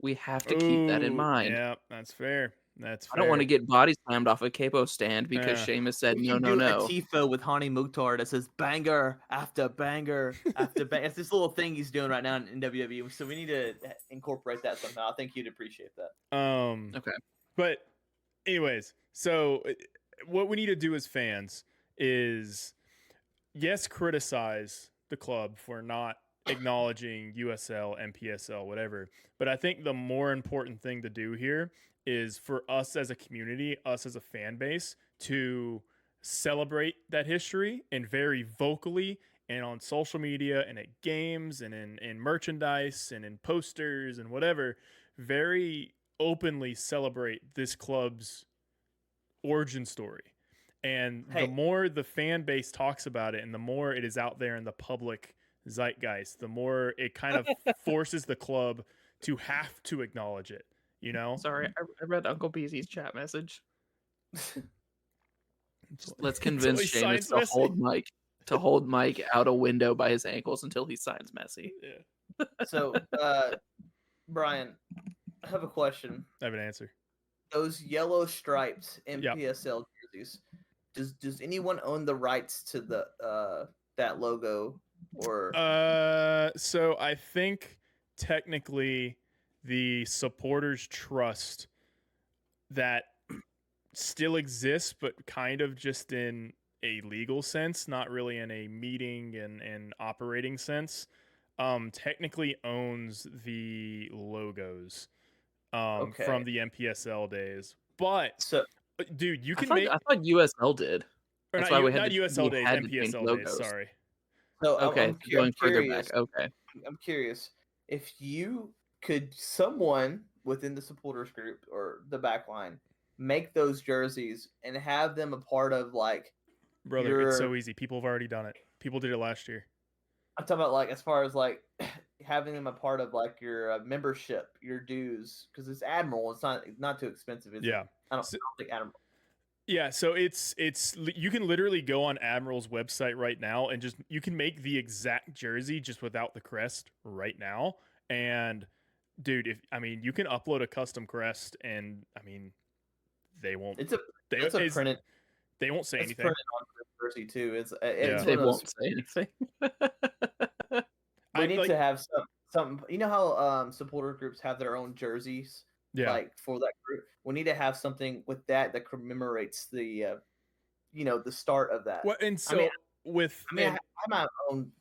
We have to keep that in Ooh, mind. Yeah, that's fair. That's I don't want to fair. get body slammed off a capo stand because Yeah. Sheamus said We no, can no, do no. a Tifo with Hani Mukhtar that says banger after banger after banger. It's this little thing he's doing right now in WWE. So we need to incorporate that somehow. I think you'd appreciate that. Okay. But anyways, so what we need to do as fans is yes, criticize the club for not acknowledging USL, MPSL, whatever. But I think the more important thing to do here is for us as a community, us as a fan base, to celebrate that history and very vocally and on social media and at games and in merchandise and in posters and whatever, very openly celebrate this club's origin story. And Hey. the more the fan base talks about it and the more it is out there in the public zeitgeist, the more it kind of forces the club to have to acknowledge it, you know? Sorry, I read Uncle Beezy's chat message. Until- Let's until convince he Sheamus signs to hold Mike out a window by his ankles until he signs Messi. Yeah, So, Brian, I have a question. I have an answer. Those yellow striped Yep. MPSL jerseys. Does anyone own the rights to the that logo or So I think technically the supporters trust that still exists, but kind of just in a legal sense, not really in a meeting and operating sense, technically owns the logos Okay. from the MPSL days. But so? dude, you I can thought, make I thought USL did. or that's not, why we had not to- USL we days, had to change MPSL days. logos. Sorry. So Okay, I'm going further curious. back. Okay. I'm curious if you could someone within the supporters group or the back line make those jerseys and have them a part of like Brother, it's so Your- easy. People have already done it. People did it last year. I'm talking about like as far as like having them a part of like your membership, your dues, because it's Admiral. It's not too expensive. Is it? Yeah. I don't So- think Admiral. Yeah, so it's you can literally go on Admiral's website right now and just you can make the exact jersey just without the crest right now. And dude, you can upload a custom crest and they won't It's a it's- printed. they won't say It's anything. printed on the jersey too. It's Yeah. one They of those. won't say anything. We I need like- to have some. You know how supporter groups have their own jerseys, Yeah. like for that group. We need to have something with that commemorates the, the start of that. Well, and so mean- with I mean, and-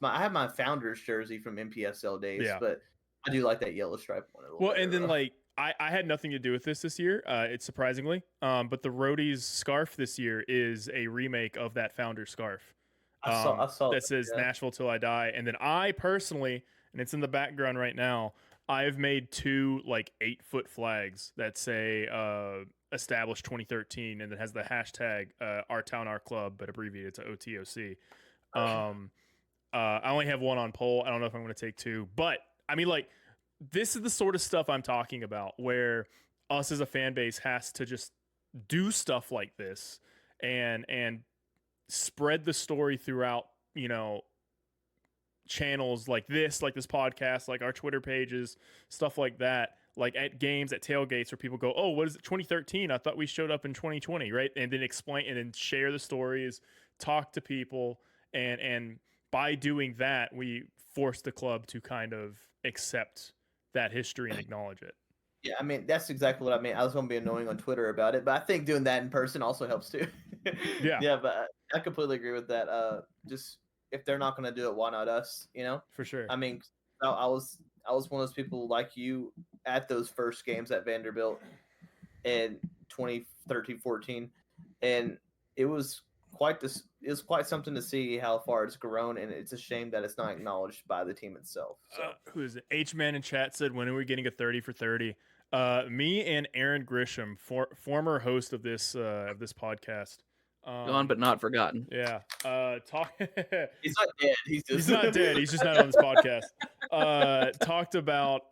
I have my founders jersey from MPSL days, Yeah. but I do like that yellow stripe one. a little well, and better, then though. like I had nothing to do with this year. It's surprisingly, but the Roadies scarf this year is a remake of that founder scarf. I saw that says yeah. Nashville till I die. And then I personally, and it's in the background right now, I've made 2 like 8-foot flags that say established 2013, and it has the hashtag Our Town Our Club, but abbreviated to OTOC. I only have one on poll. I don't know if I'm going to take two, but I mean, like, this is the sort of stuff I'm talking about, where us as a fan base has to just do stuff like this and spread the story throughout, you know, channels like this podcast, like our Twitter pages, stuff like that, like at games, at tailgates, where people go, oh, what is it, 2013? I thought we showed up in 2020, right? And then explain and then share the stories, talk to people, and by doing that, we force the club to kind of accept that history and acknowledge it. Yeah, I mean, that's exactly what I mean. I was going to be annoying on Twitter about it, but I think doing that in person also helps too. Yeah. Yeah, but I completely agree with that. Just if they're not going to do it, why not us? You know, For sure. I mean, I was one of those people like you at those first games at Vanderbilt in 2013-14, and it was quite something to see how far it's grown, and it's a shame that it's not acknowledged by the team itself. So. Who is it? H-Man in chat said, when are we getting a 30 for 30? Me and Aaron Grisham, former host of this podcast. Gone but not forgotten. Yeah. He's not dead. He's not dead. He's just not on this podcast. Talked about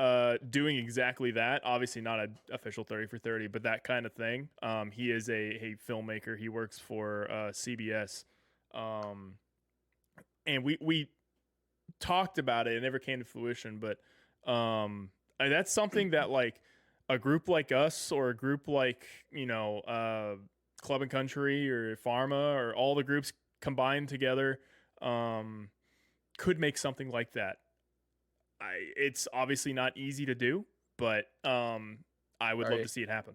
doing exactly that. Obviously not an official 30 for 30, but that kind of thing. He is a filmmaker. He works for CBS. And we talked about it. It never came to fruition, but that's something that, like, a group like us, or a group like, you know, Club and Country or Pharma, or all the groups combined together, could make something like that. It's obviously not easy to do, but I would love to see it happen.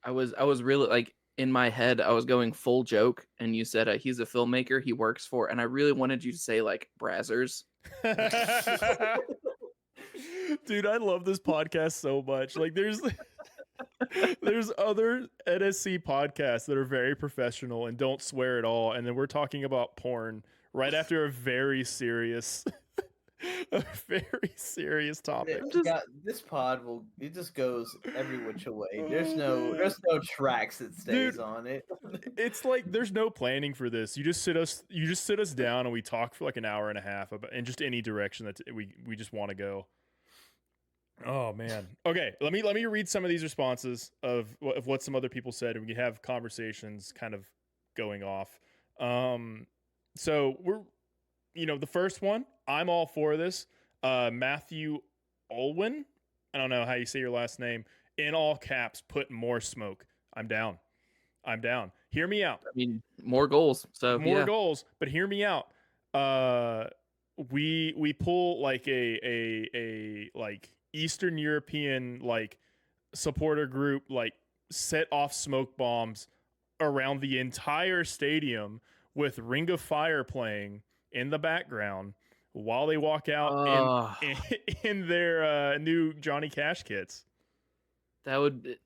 I was really, like, in my head, I was going full joke, and you said he's a filmmaker, he works for, and I really wanted you to say, like, Brazzers. Dude, I love this podcast so much. Like, there's other NSC podcasts that are very professional and don't swear at all, and then we're talking about porn right after a very serious topic. This pod it just goes every which way. There's no tracks that stays on it. It's like there's no planning for this. You just sit us down and we talk for like an hour and a half about in just any direction that we just want to go. Oh man. Okay, let me read some of these responses of what some other people said, and we can have conversations kind of going off. So we're, you know, the first one, I'm all for this. Matthew Olwin, I don't know how you say your last name, in all caps, put more smoke. I'm down. Hear me out. I mean, more goals. So more goals, but hear me out. We pull like a like Eastern European like supporter group, like set off smoke bombs around the entire stadium with Ring of Fire playing in the background while they walk out in their new Johnny Cash kits. It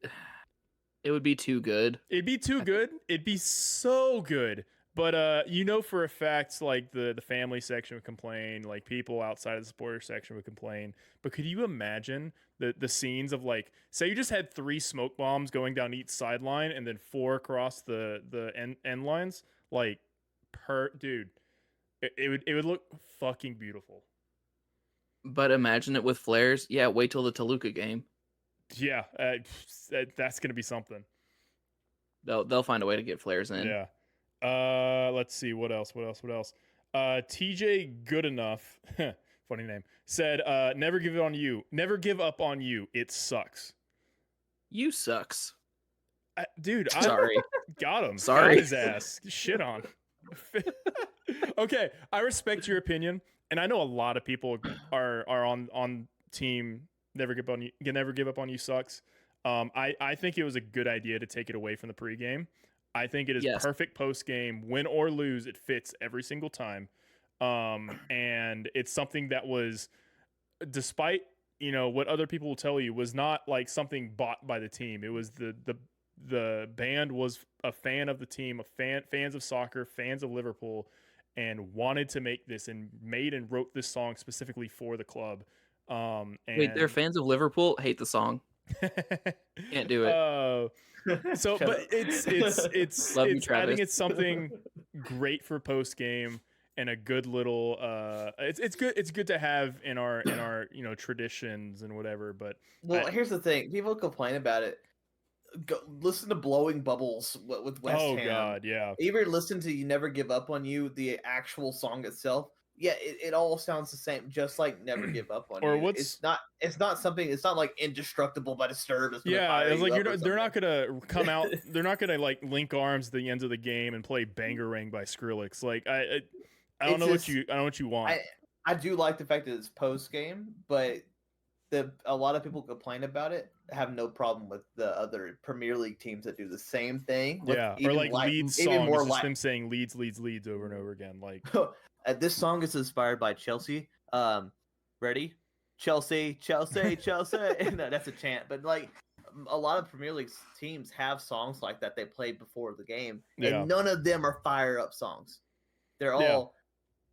would be too good. It'd be too good. It'd be so good. But you know for a fact, like the family section would complain, like people outside of the supporter section would complain. But could you imagine the scenes of, like, say you just had 3 smoke bombs going down each sideline and then 4 across the end lines? Like, dude, it would look fucking beautiful. But imagine it with flares. Yeah, wait till the Toluca game. Yeah, that's gonna be something. They'll find a way to get flares in. Yeah. Let's see what else. TJ Goodenough, funny name, said, "Never give up on you. It sucks." You sucks, dude. I'm sorry. Got him. Sorry, got his ass. Shit on. Okay, I respect your opinion, and I know a lot of people are on team Never give up on you sucks. I think it was a good idea to take it away from the pregame. I think it is perfect post game, win or lose. It fits every single time. And it's something that was, despite, you know, what other people will tell you, was not like something bought by the team. It was the band was a fan of the team, fans of soccer, fans of Liverpool, and wanted to make this and made and wrote this song specifically for the club. And wait, they're fans of Liverpool? Hate the song. Can't do it. So, Shut but up. it's Love you, I Travis. think it's something great for post game and a good little it's good to have in our traditions and whatever. But Well, here's the thing: people complain about it. Go, listen to "Blowing Bubbles" with West oh Ham. god, yeah, Even listen to "You Never Give Up on You," the actual song itself. Yeah, it all sounds the same, just like "Never Give Up on Or You." what's- It's not something. It's not like "Indestructible" by Disturbed. It's gonna yeah. fire It's like you up or they're not something. gonna come out. They're not gonna like link arms at the end of the game and play "Bangarang" by Skrillex. Like I don't It's know just- what you I don't know what you want. I do like the fact that it's post game, but a lot of people complain about it. Have no problem with the other Premier League teams that do the same thing. With Yeah, or even like lead even song. more It's just like them saying leads over and over again. Like this song is inspired by Chelsea. Ready? Chelsea, Chelsea, Chelsea. No, that's a chant, but like a lot of Premier League teams have songs like that they play before the game, Yeah. and none of them are fire up songs. They're Yeah. all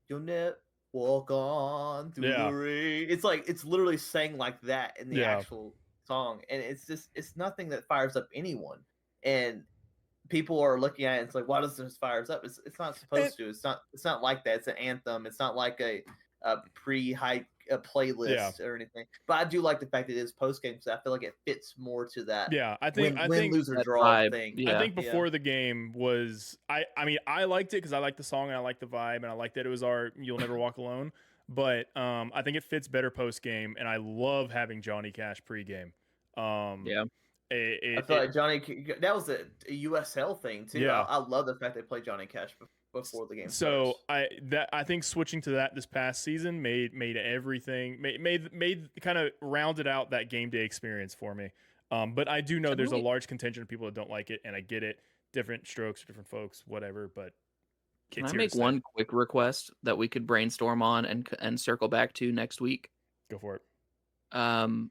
"You'll never walk on through Yeah. the rain." It's like it's literally sang like that in the Yeah. actual song, and it's nothing that fires up anyone. And people are looking at it and it's like, why does this fire us up? It's not supposed to. It's not like that. It's an anthem. It's not like a pre-hype playlist or anything. But I do like the fact that it is post game, so I feel like it fits more to that. yeah, I think win, lose or that draw vibe, thing. yeah. I think before the game was I mean I liked it because I liked the song and I liked the vibe and I liked that it was our "You'll Never Walk Alone." But I think it fits better post game, and I love having Johnny Cash pre game. Yeah. I feel like Johnny, that was a USL thing too. Yeah. I love the fact they played Johnny Cash before the game. So starts. I think switching to that this past season made everything made kind of rounded out that game day experience for me. But I do know there's a large contingent of people that don't like it, and I get it. Different strokes, different folks, whatever. But can I make one quick request that we could brainstorm on and circle back to next week? Go for it. I'm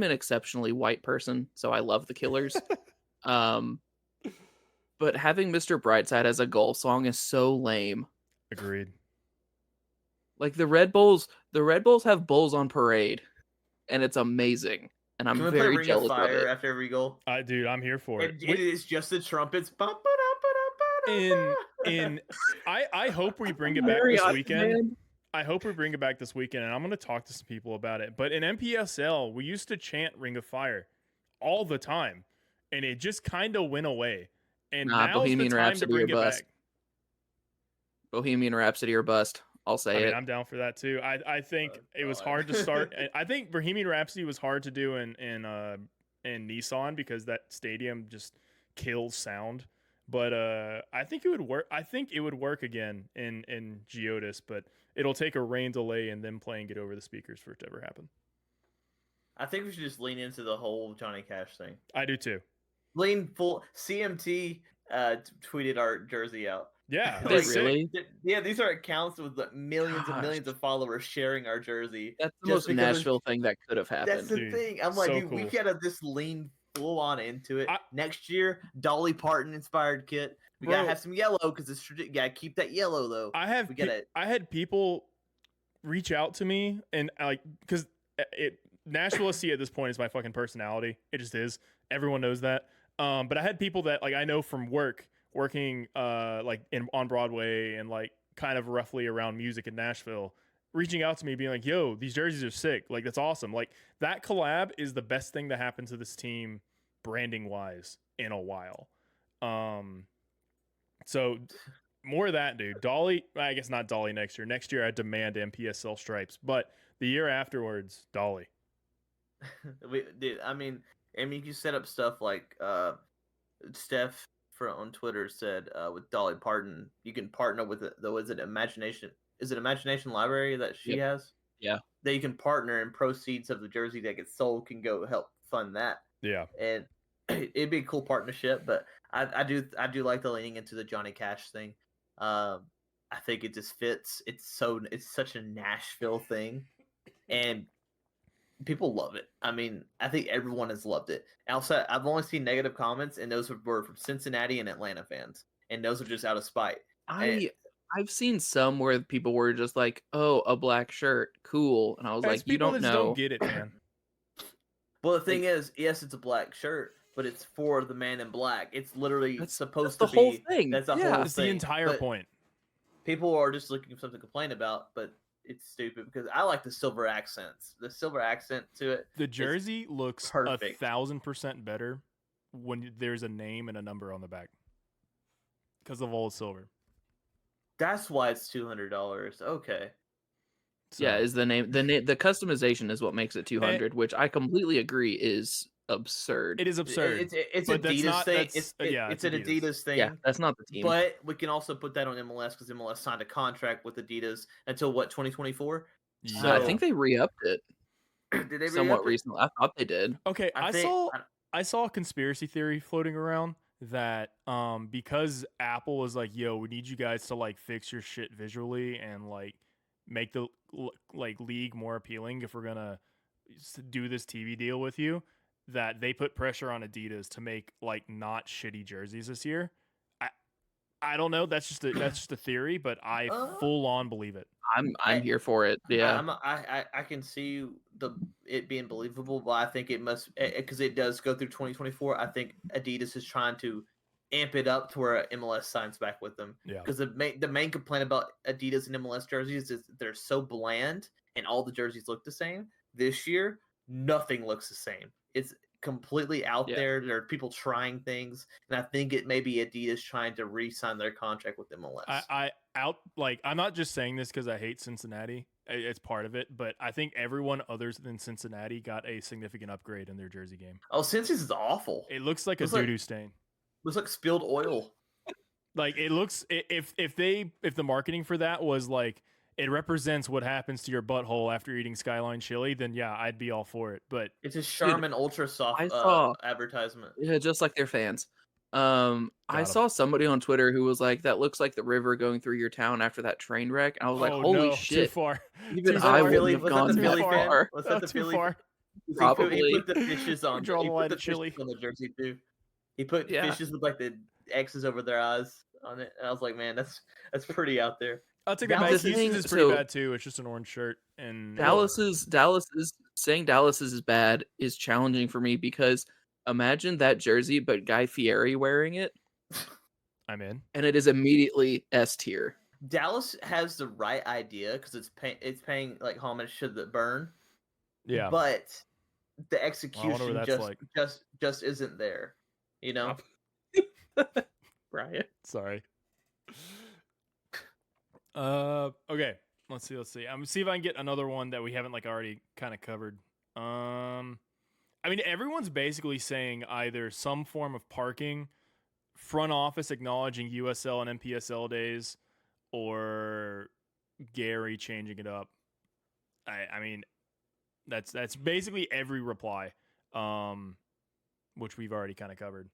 an exceptionally white person, so I love the Killers. But having Mr. Brightside as a goal song is so lame. Agreed. Like the Red Bulls have bulls on parade, and it's amazing. And I'm very jealous of it. After every goal. Dude, I'm here for it. It is just the trumpets. I hope we bring it back this weekend. Man. I hope we bring it back this weekend, and I'm going to talk to some people about it. But in MPSL, we used to chant "Ring of Fire" all the time, and it just kind of went away. And now's Bohemian the time Rhapsody to bring it or bust. back. Bohemian Rhapsody or bust. I'll say it. I'm down for that too. I think it was hard to start. I think Bohemian Rhapsody was hard to do in Nissan because that stadium just kills sound. But I think it would work. I think it would work again in Geodis, but it'll take a rain delay and them playing it over the speakers for it to ever happen. I think we should just lean into the whole Johnny Cash thing. I do too. Lean full. CMT tweeted our jersey out. Yeah, Did they really? Yeah, these are accounts with millions and Gosh. millions of followers sharing our jersey. That's the Just most because Nashville thing that could have happened. That's the Dude, thing. I'm like, so dude, we cool. gotta just lean full on into it. Next year, Dolly Parton inspired kit. We gotta Bro. have some yellow because it's gotta keep that yellow though. I had people reach out to me and like because Nashville SC at this point is my fucking personality. It just is. Everyone knows that. But I had people that like I know from working like on Broadway and like kind of roughly around music in Nashville, reaching out to me being like, "Yo, these jerseys are sick. Like that's awesome. Like that collab is the best thing to happen to this team branding wise in a while." So more of that, dude. Dolly, I guess not Dolly next year. Next year I demand MPSL stripes, but the year afterwards, Dolly. Dude, I mean, you set up stuff like Steph on Twitter said with Dolly Parton, you can partner with it. Though, is it Imagination Library that she has? Yeah, that you can partner, and proceeds of the jersey that gets sold can go help fund that. Yeah, and it'd be a cool partnership. But I do like the leaning into the Johnny Cash thing. I think it just fits. It's such a Nashville thing, and people love it. I mean, I think everyone has loved it. Also, I've only seen negative comments, and those were from Cincinnati and Atlanta fans, and those are just out of spite. I've seen some where people were just like, "Oh, a black shirt, cool," and I was like, "You don't know." Don't get it, man. Well, the thing is, yes, it's a black shirt, but it's for the man in black. It's literally That's supposed the to whole be. thing. That's the Yeah. whole That's the thing. entire But point. people are just looking for something to complain about, but it's stupid because I like the silver accents. The silver accent to it. The jersey looks perfect. 1,000% better when there's a name and a number on the back because of all the silver. That's why it's $200. Okay. So, Yeah, is the name the customization is what makes it 200, which I completely agree is absurd. it is absurd. It's but that's Adidas not- thing. that's- It's yeah, it's it's an Adidas. Adidas thing. Yeah, that's not the team. But we can also put that on MLS because MLS signed a contract with Adidas until what 2024. Yeah. I think they re-upped it Did they somewhat re-up it? recently. I thought they did. Okay, I I think- saw a conspiracy theory floating around that because Apple was like, "Yo, we need you guys to like fix your shit visually and like make the like league more appealing if we're gonna do this TV deal with you," that they put pressure on Adidas to make like not shitty jerseys this year. I don't know. That's just a theory, but I full on believe it. I'm here for it. Yeah. I can see it being believable, but I think it must because it does go through 2024. I think Adidas is trying to amp it up to where MLS signs back with them. Yeah. Because the main complaint about Adidas and MLS jerseys is they're so bland and all the jerseys look the same. This year, nothing looks the same. It's completely out there. There are people trying things, and I think it may be Adidas trying to re-sign their contract with MLS. I'm not just saying this because I hate Cincinnati. It's part of it, but I think everyone other than Cincinnati got a significant upgrade in their jersey game. Oh, Cincy's is awful. It looks like a Looks like- doo-doo stain. Looks like spilled oil. Like it looks if the marketing for that was like it represents what happens to your butthole after eating Skyline chili, then yeah, I'd be all for it. But It's a Charmin Ultra Soft I saw- advertisement. Yeah, just like their fans. I 'em. saw somebody on Twitter who was like, "That looks like the river going through your town after that train wreck." And I was like, oh, "Holy no, shit!" too far. Even Too I far. wouldn't have Was that gone the that Philly fan? far. Was Oh, that the too Philly? far. He Probably. put the fishes on. Draw He the put line the of chili. fishes on the jersey too. He put Yeah. fishes with like the X's over their eyes on it, and I was like, man, that's pretty out there. I'll take it Dallas back. is- Houston's is pretty so- bad too. It's just an orange shirt and Dallas is saying Dallas is bad is challenging for me because imagine that jersey, but Guy Fieri wearing it, I'm in. and it is immediately S tier. Dallas has the right idea because it's paying like homage to the burn, Yeah. but the what execution that's just like. just isn't there. You know, Right. Sorry. Okay. Let's see. I'm see if I can get another one that we haven't like already kind of covered. I mean, everyone's basically saying either some form of parking, front office acknowledging USL and NPSL days, or Gary changing it up. I mean, that's basically every reply, which we've already kind of covered.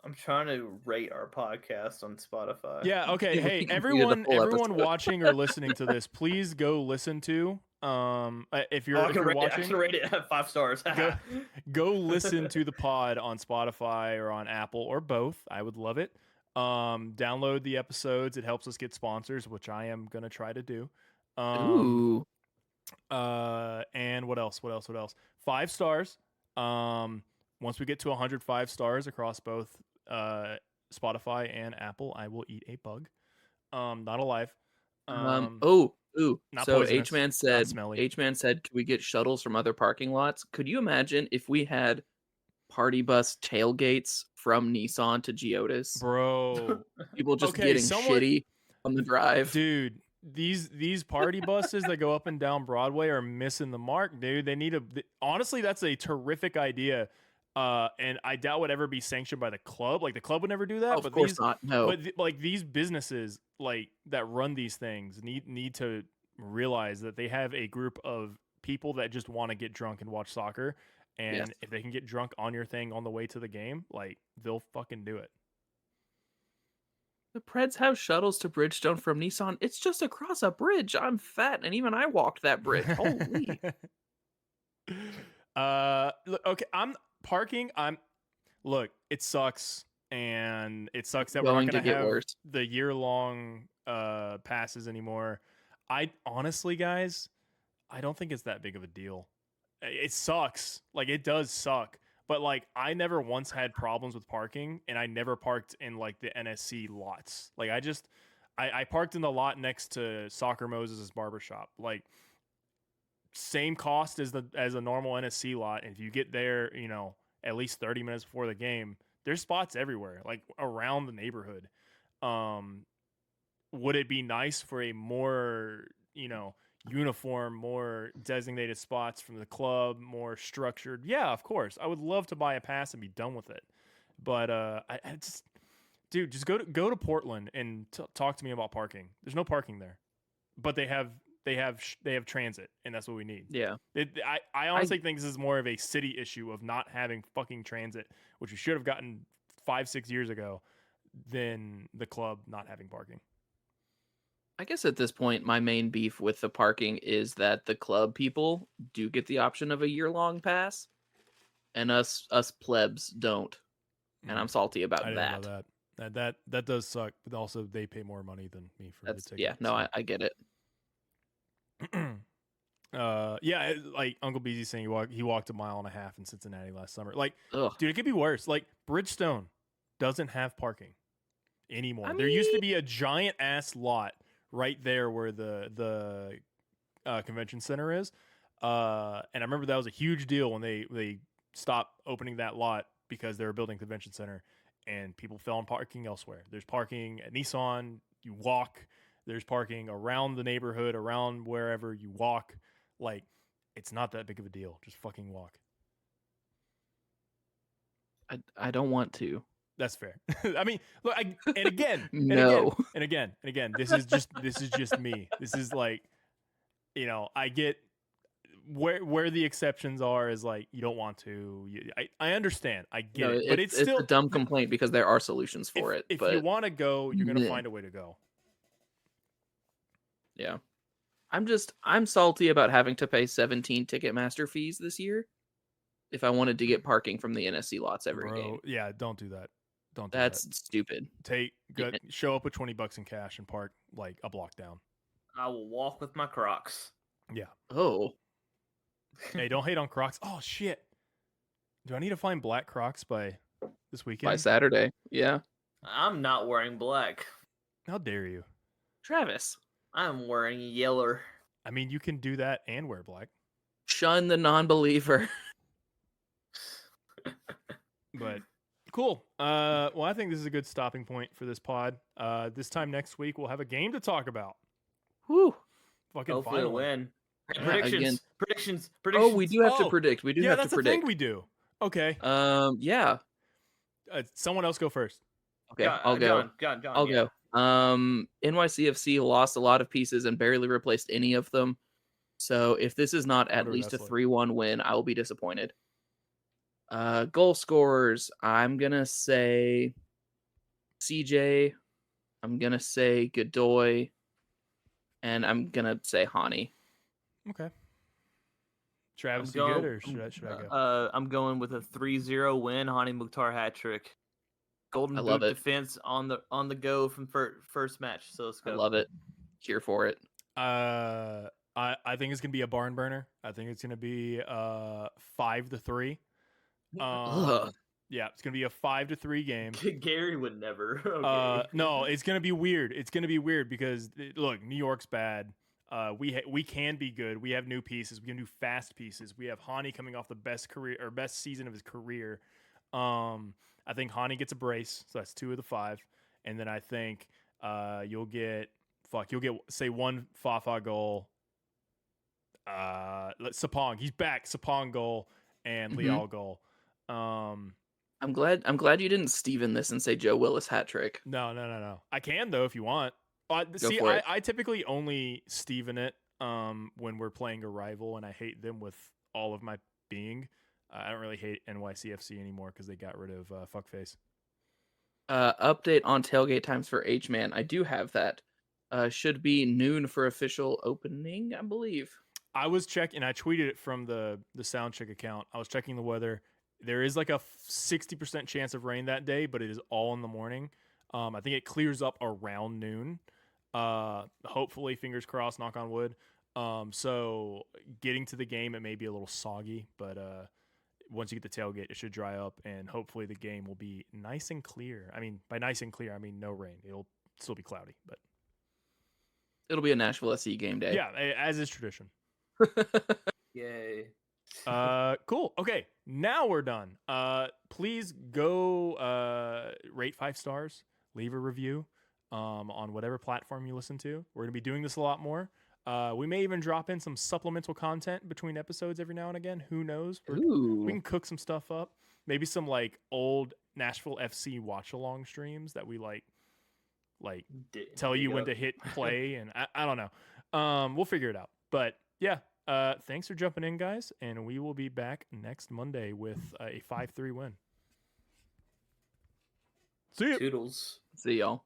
I'm trying to rate our podcast on Spotify. Yeah. Okay. We Hey, can do the full everyone episode. watching or listening to this, please go listen to. If you're, Oh, I if can you're rate watching, it at 5 stars. go listen to the pod on Spotify or on Apple or both. I would love it. Download the episodes. It helps us get sponsors, which I am gonna try to do. Ooh. And what else? 5 stars. Once we get to 105 stars across both Spotify and Apple, I will eat a bug. Not alive. Ooh. not So poisonous, H-Man not said, smelly. could we get shuttles from other parking lots? Could you imagine if we had party bus tailgates from Nissan to Geodis? Bro, People just okay, getting someone- shitty on the drive. dude, these party buses that go up and down Broadway are missing the mark, dude. They need honestly, that's a terrific idea. And I doubt would ever be sanctioned by the club. Like the club would never do that. Of but course these, not. No. but like these businesses like that run these things need to realize that they have a group of people that just want to get drunk and watch soccer. And Yes. if they can get drunk on your thing on the way to the game, like they'll fucking do it. The Preds have shuttles to Bridgestone from Nissan. It's just across a bridge. I'm fat, and even I walked that bridge. Holy. Look, okay, look, it sucks, and it sucks that we're Going not to gonna get have worse. the year-long passes anymore. I honestly, guys, I don't think it's that big of a deal. it sucks. Like it does suck. But like I never once had problems with parking, and I never parked in like the NSC lots. Like I parked in the lot next to Soccer Moses' barbershop. Like same cost as a normal NSC lot. And if you get there, at least 30 minutes before the game, there's spots everywhere, like around the neighborhood. Would it be nice for a more, uniform, more designated spots from the club, more structured? Yeah, of course. I would love to buy a pass and be done with it. But I just, dude, just go to Portland and talk to me about parking. There's no parking there, but they have transit, and that's what we need. Yeah. I honestly think this is more of a city issue of not having fucking transit, which we should have gotten 5-6 years ago, than the club not having parking. I guess at this point, my main beef with the parking is that the club people do get the option of a year-long pass, and us plebs don't, and I'm salty about I didn't that. know that. That does suck, but also they pay more money than me for the ticket. Yeah, no, so. I get it. Yeah, like Uncle Beezy saying he walked a mile and a half in Cincinnati last summer. Like, Ugh. dude, it could be worse. Like Bridgestone doesn't have parking anymore. There used to be a giant ass lot right there where the convention center is, and I remember that was a huge deal when they stopped opening that lot because they were building a convention center, and people fell on parking elsewhere. There's parking at Nissan. You walk. There's parking around the neighborhood, around wherever you walk. Like, it's not that big of a deal. Just fucking walk. I don't want to. That's fair. I mean, look, and again, No. and again. This is just me. This is like, I get where the exceptions are is like you don't want to. I understand. I get it, but it's still a dumb complaint because there are solutions for it. If but you want to go, you're gonna find a way to go. Yeah. I'm salty about having to pay 17 Ticketmaster fees this year if I wanted to get parking from the NSC lots every game. Yeah, don't do that. That's stupid. Show up with $20 in cash and park like a block down. I will walk with my Crocs. Yeah. Oh. Hey, don't hate on Crocs. Oh shit. Do I need to find black Crocs by this weekend? By Saturday. Yeah. I'm not wearing black. How dare you? Travis. I'm wearing yellow. I mean, you can do that and wear black. Shun the non-believer. But cool. Well, I think this is a good stopping point for this pod. This time next week, we'll have a game to talk about. Whew. Fucking Hopefully finally. win. Yeah, Predictions. Oh, we do have to predict. We do have to that's predict. the thing we do. Okay. Yeah. Someone else go first. Okay, I'll go. John, I'll go. NYCFC lost a lot of pieces and barely replaced any of them. So if this is not at least a 3-1 win, I will be disappointed. Goal scorers, I'm going to say CJ. I'm going to say Godoy. And I'm going to say Hani. Okay. Travis, you good, or should I go? I'm going with a 3-0 win. Hani Mukhtar hat trick. Golden boot defense on the go from first match. So let's go. I love it. Here for it. I think it's gonna be a barn burner. I think it's gonna be 5-3. Yeah, it's gonna be a 5-3 game. Gary would never. Okay. No, it's gonna be weird. It's gonna be weird because look, New York's bad. We can be good. We have new pieces. We can do fast pieces. We have Hani coming off the best season of his career. I think Hani gets a brace, so that's 2 of the 5, and then I think you'll get say one Fafa goal. Sapong, he's back. Sapong goal and Leal goal. I'm glad you didn't Steven this and say Joe Willis hat trick. No. I can though if you want. I typically only Steven it when we're playing a rival, and I hate them with all of my being. I don't really hate NYCFC anymore because they got rid of Fuckface. Update on tailgate times for H-Man. I do have that. Should be noon for official opening, I believe. I was checking. I tweeted it from the Soundcheck account. I was checking the weather. There is like a 60% chance of rain that day, but it is all in the morning. I think it clears up around noon. Hopefully, fingers crossed, knock on wood. So getting to the game, it may be a little soggy, but once you get the tailgate, it should dry up, and hopefully the game will be nice and clear. I mean, by nice and clear, I mean no rain. It'll still be cloudy, but It'll be a Nashville SC game day. yeah, as is tradition. Yay. Cool. Okay, now we're done. Please go rate 5 stars, leave a review on whatever platform you listen to. We're gonna be doing this a lot more. We may even drop in some supplemental content between episodes every now and again. Who knows? Ooh. We can cook some stuff up. Maybe some like old Nashville FC watch along streams that we like tell you when to hit play, and I don't know. We'll figure it out. But yeah, thanks for jumping in, guys, and we will be back next Monday with a 5-3 win. See ya. Toodles. See y'all.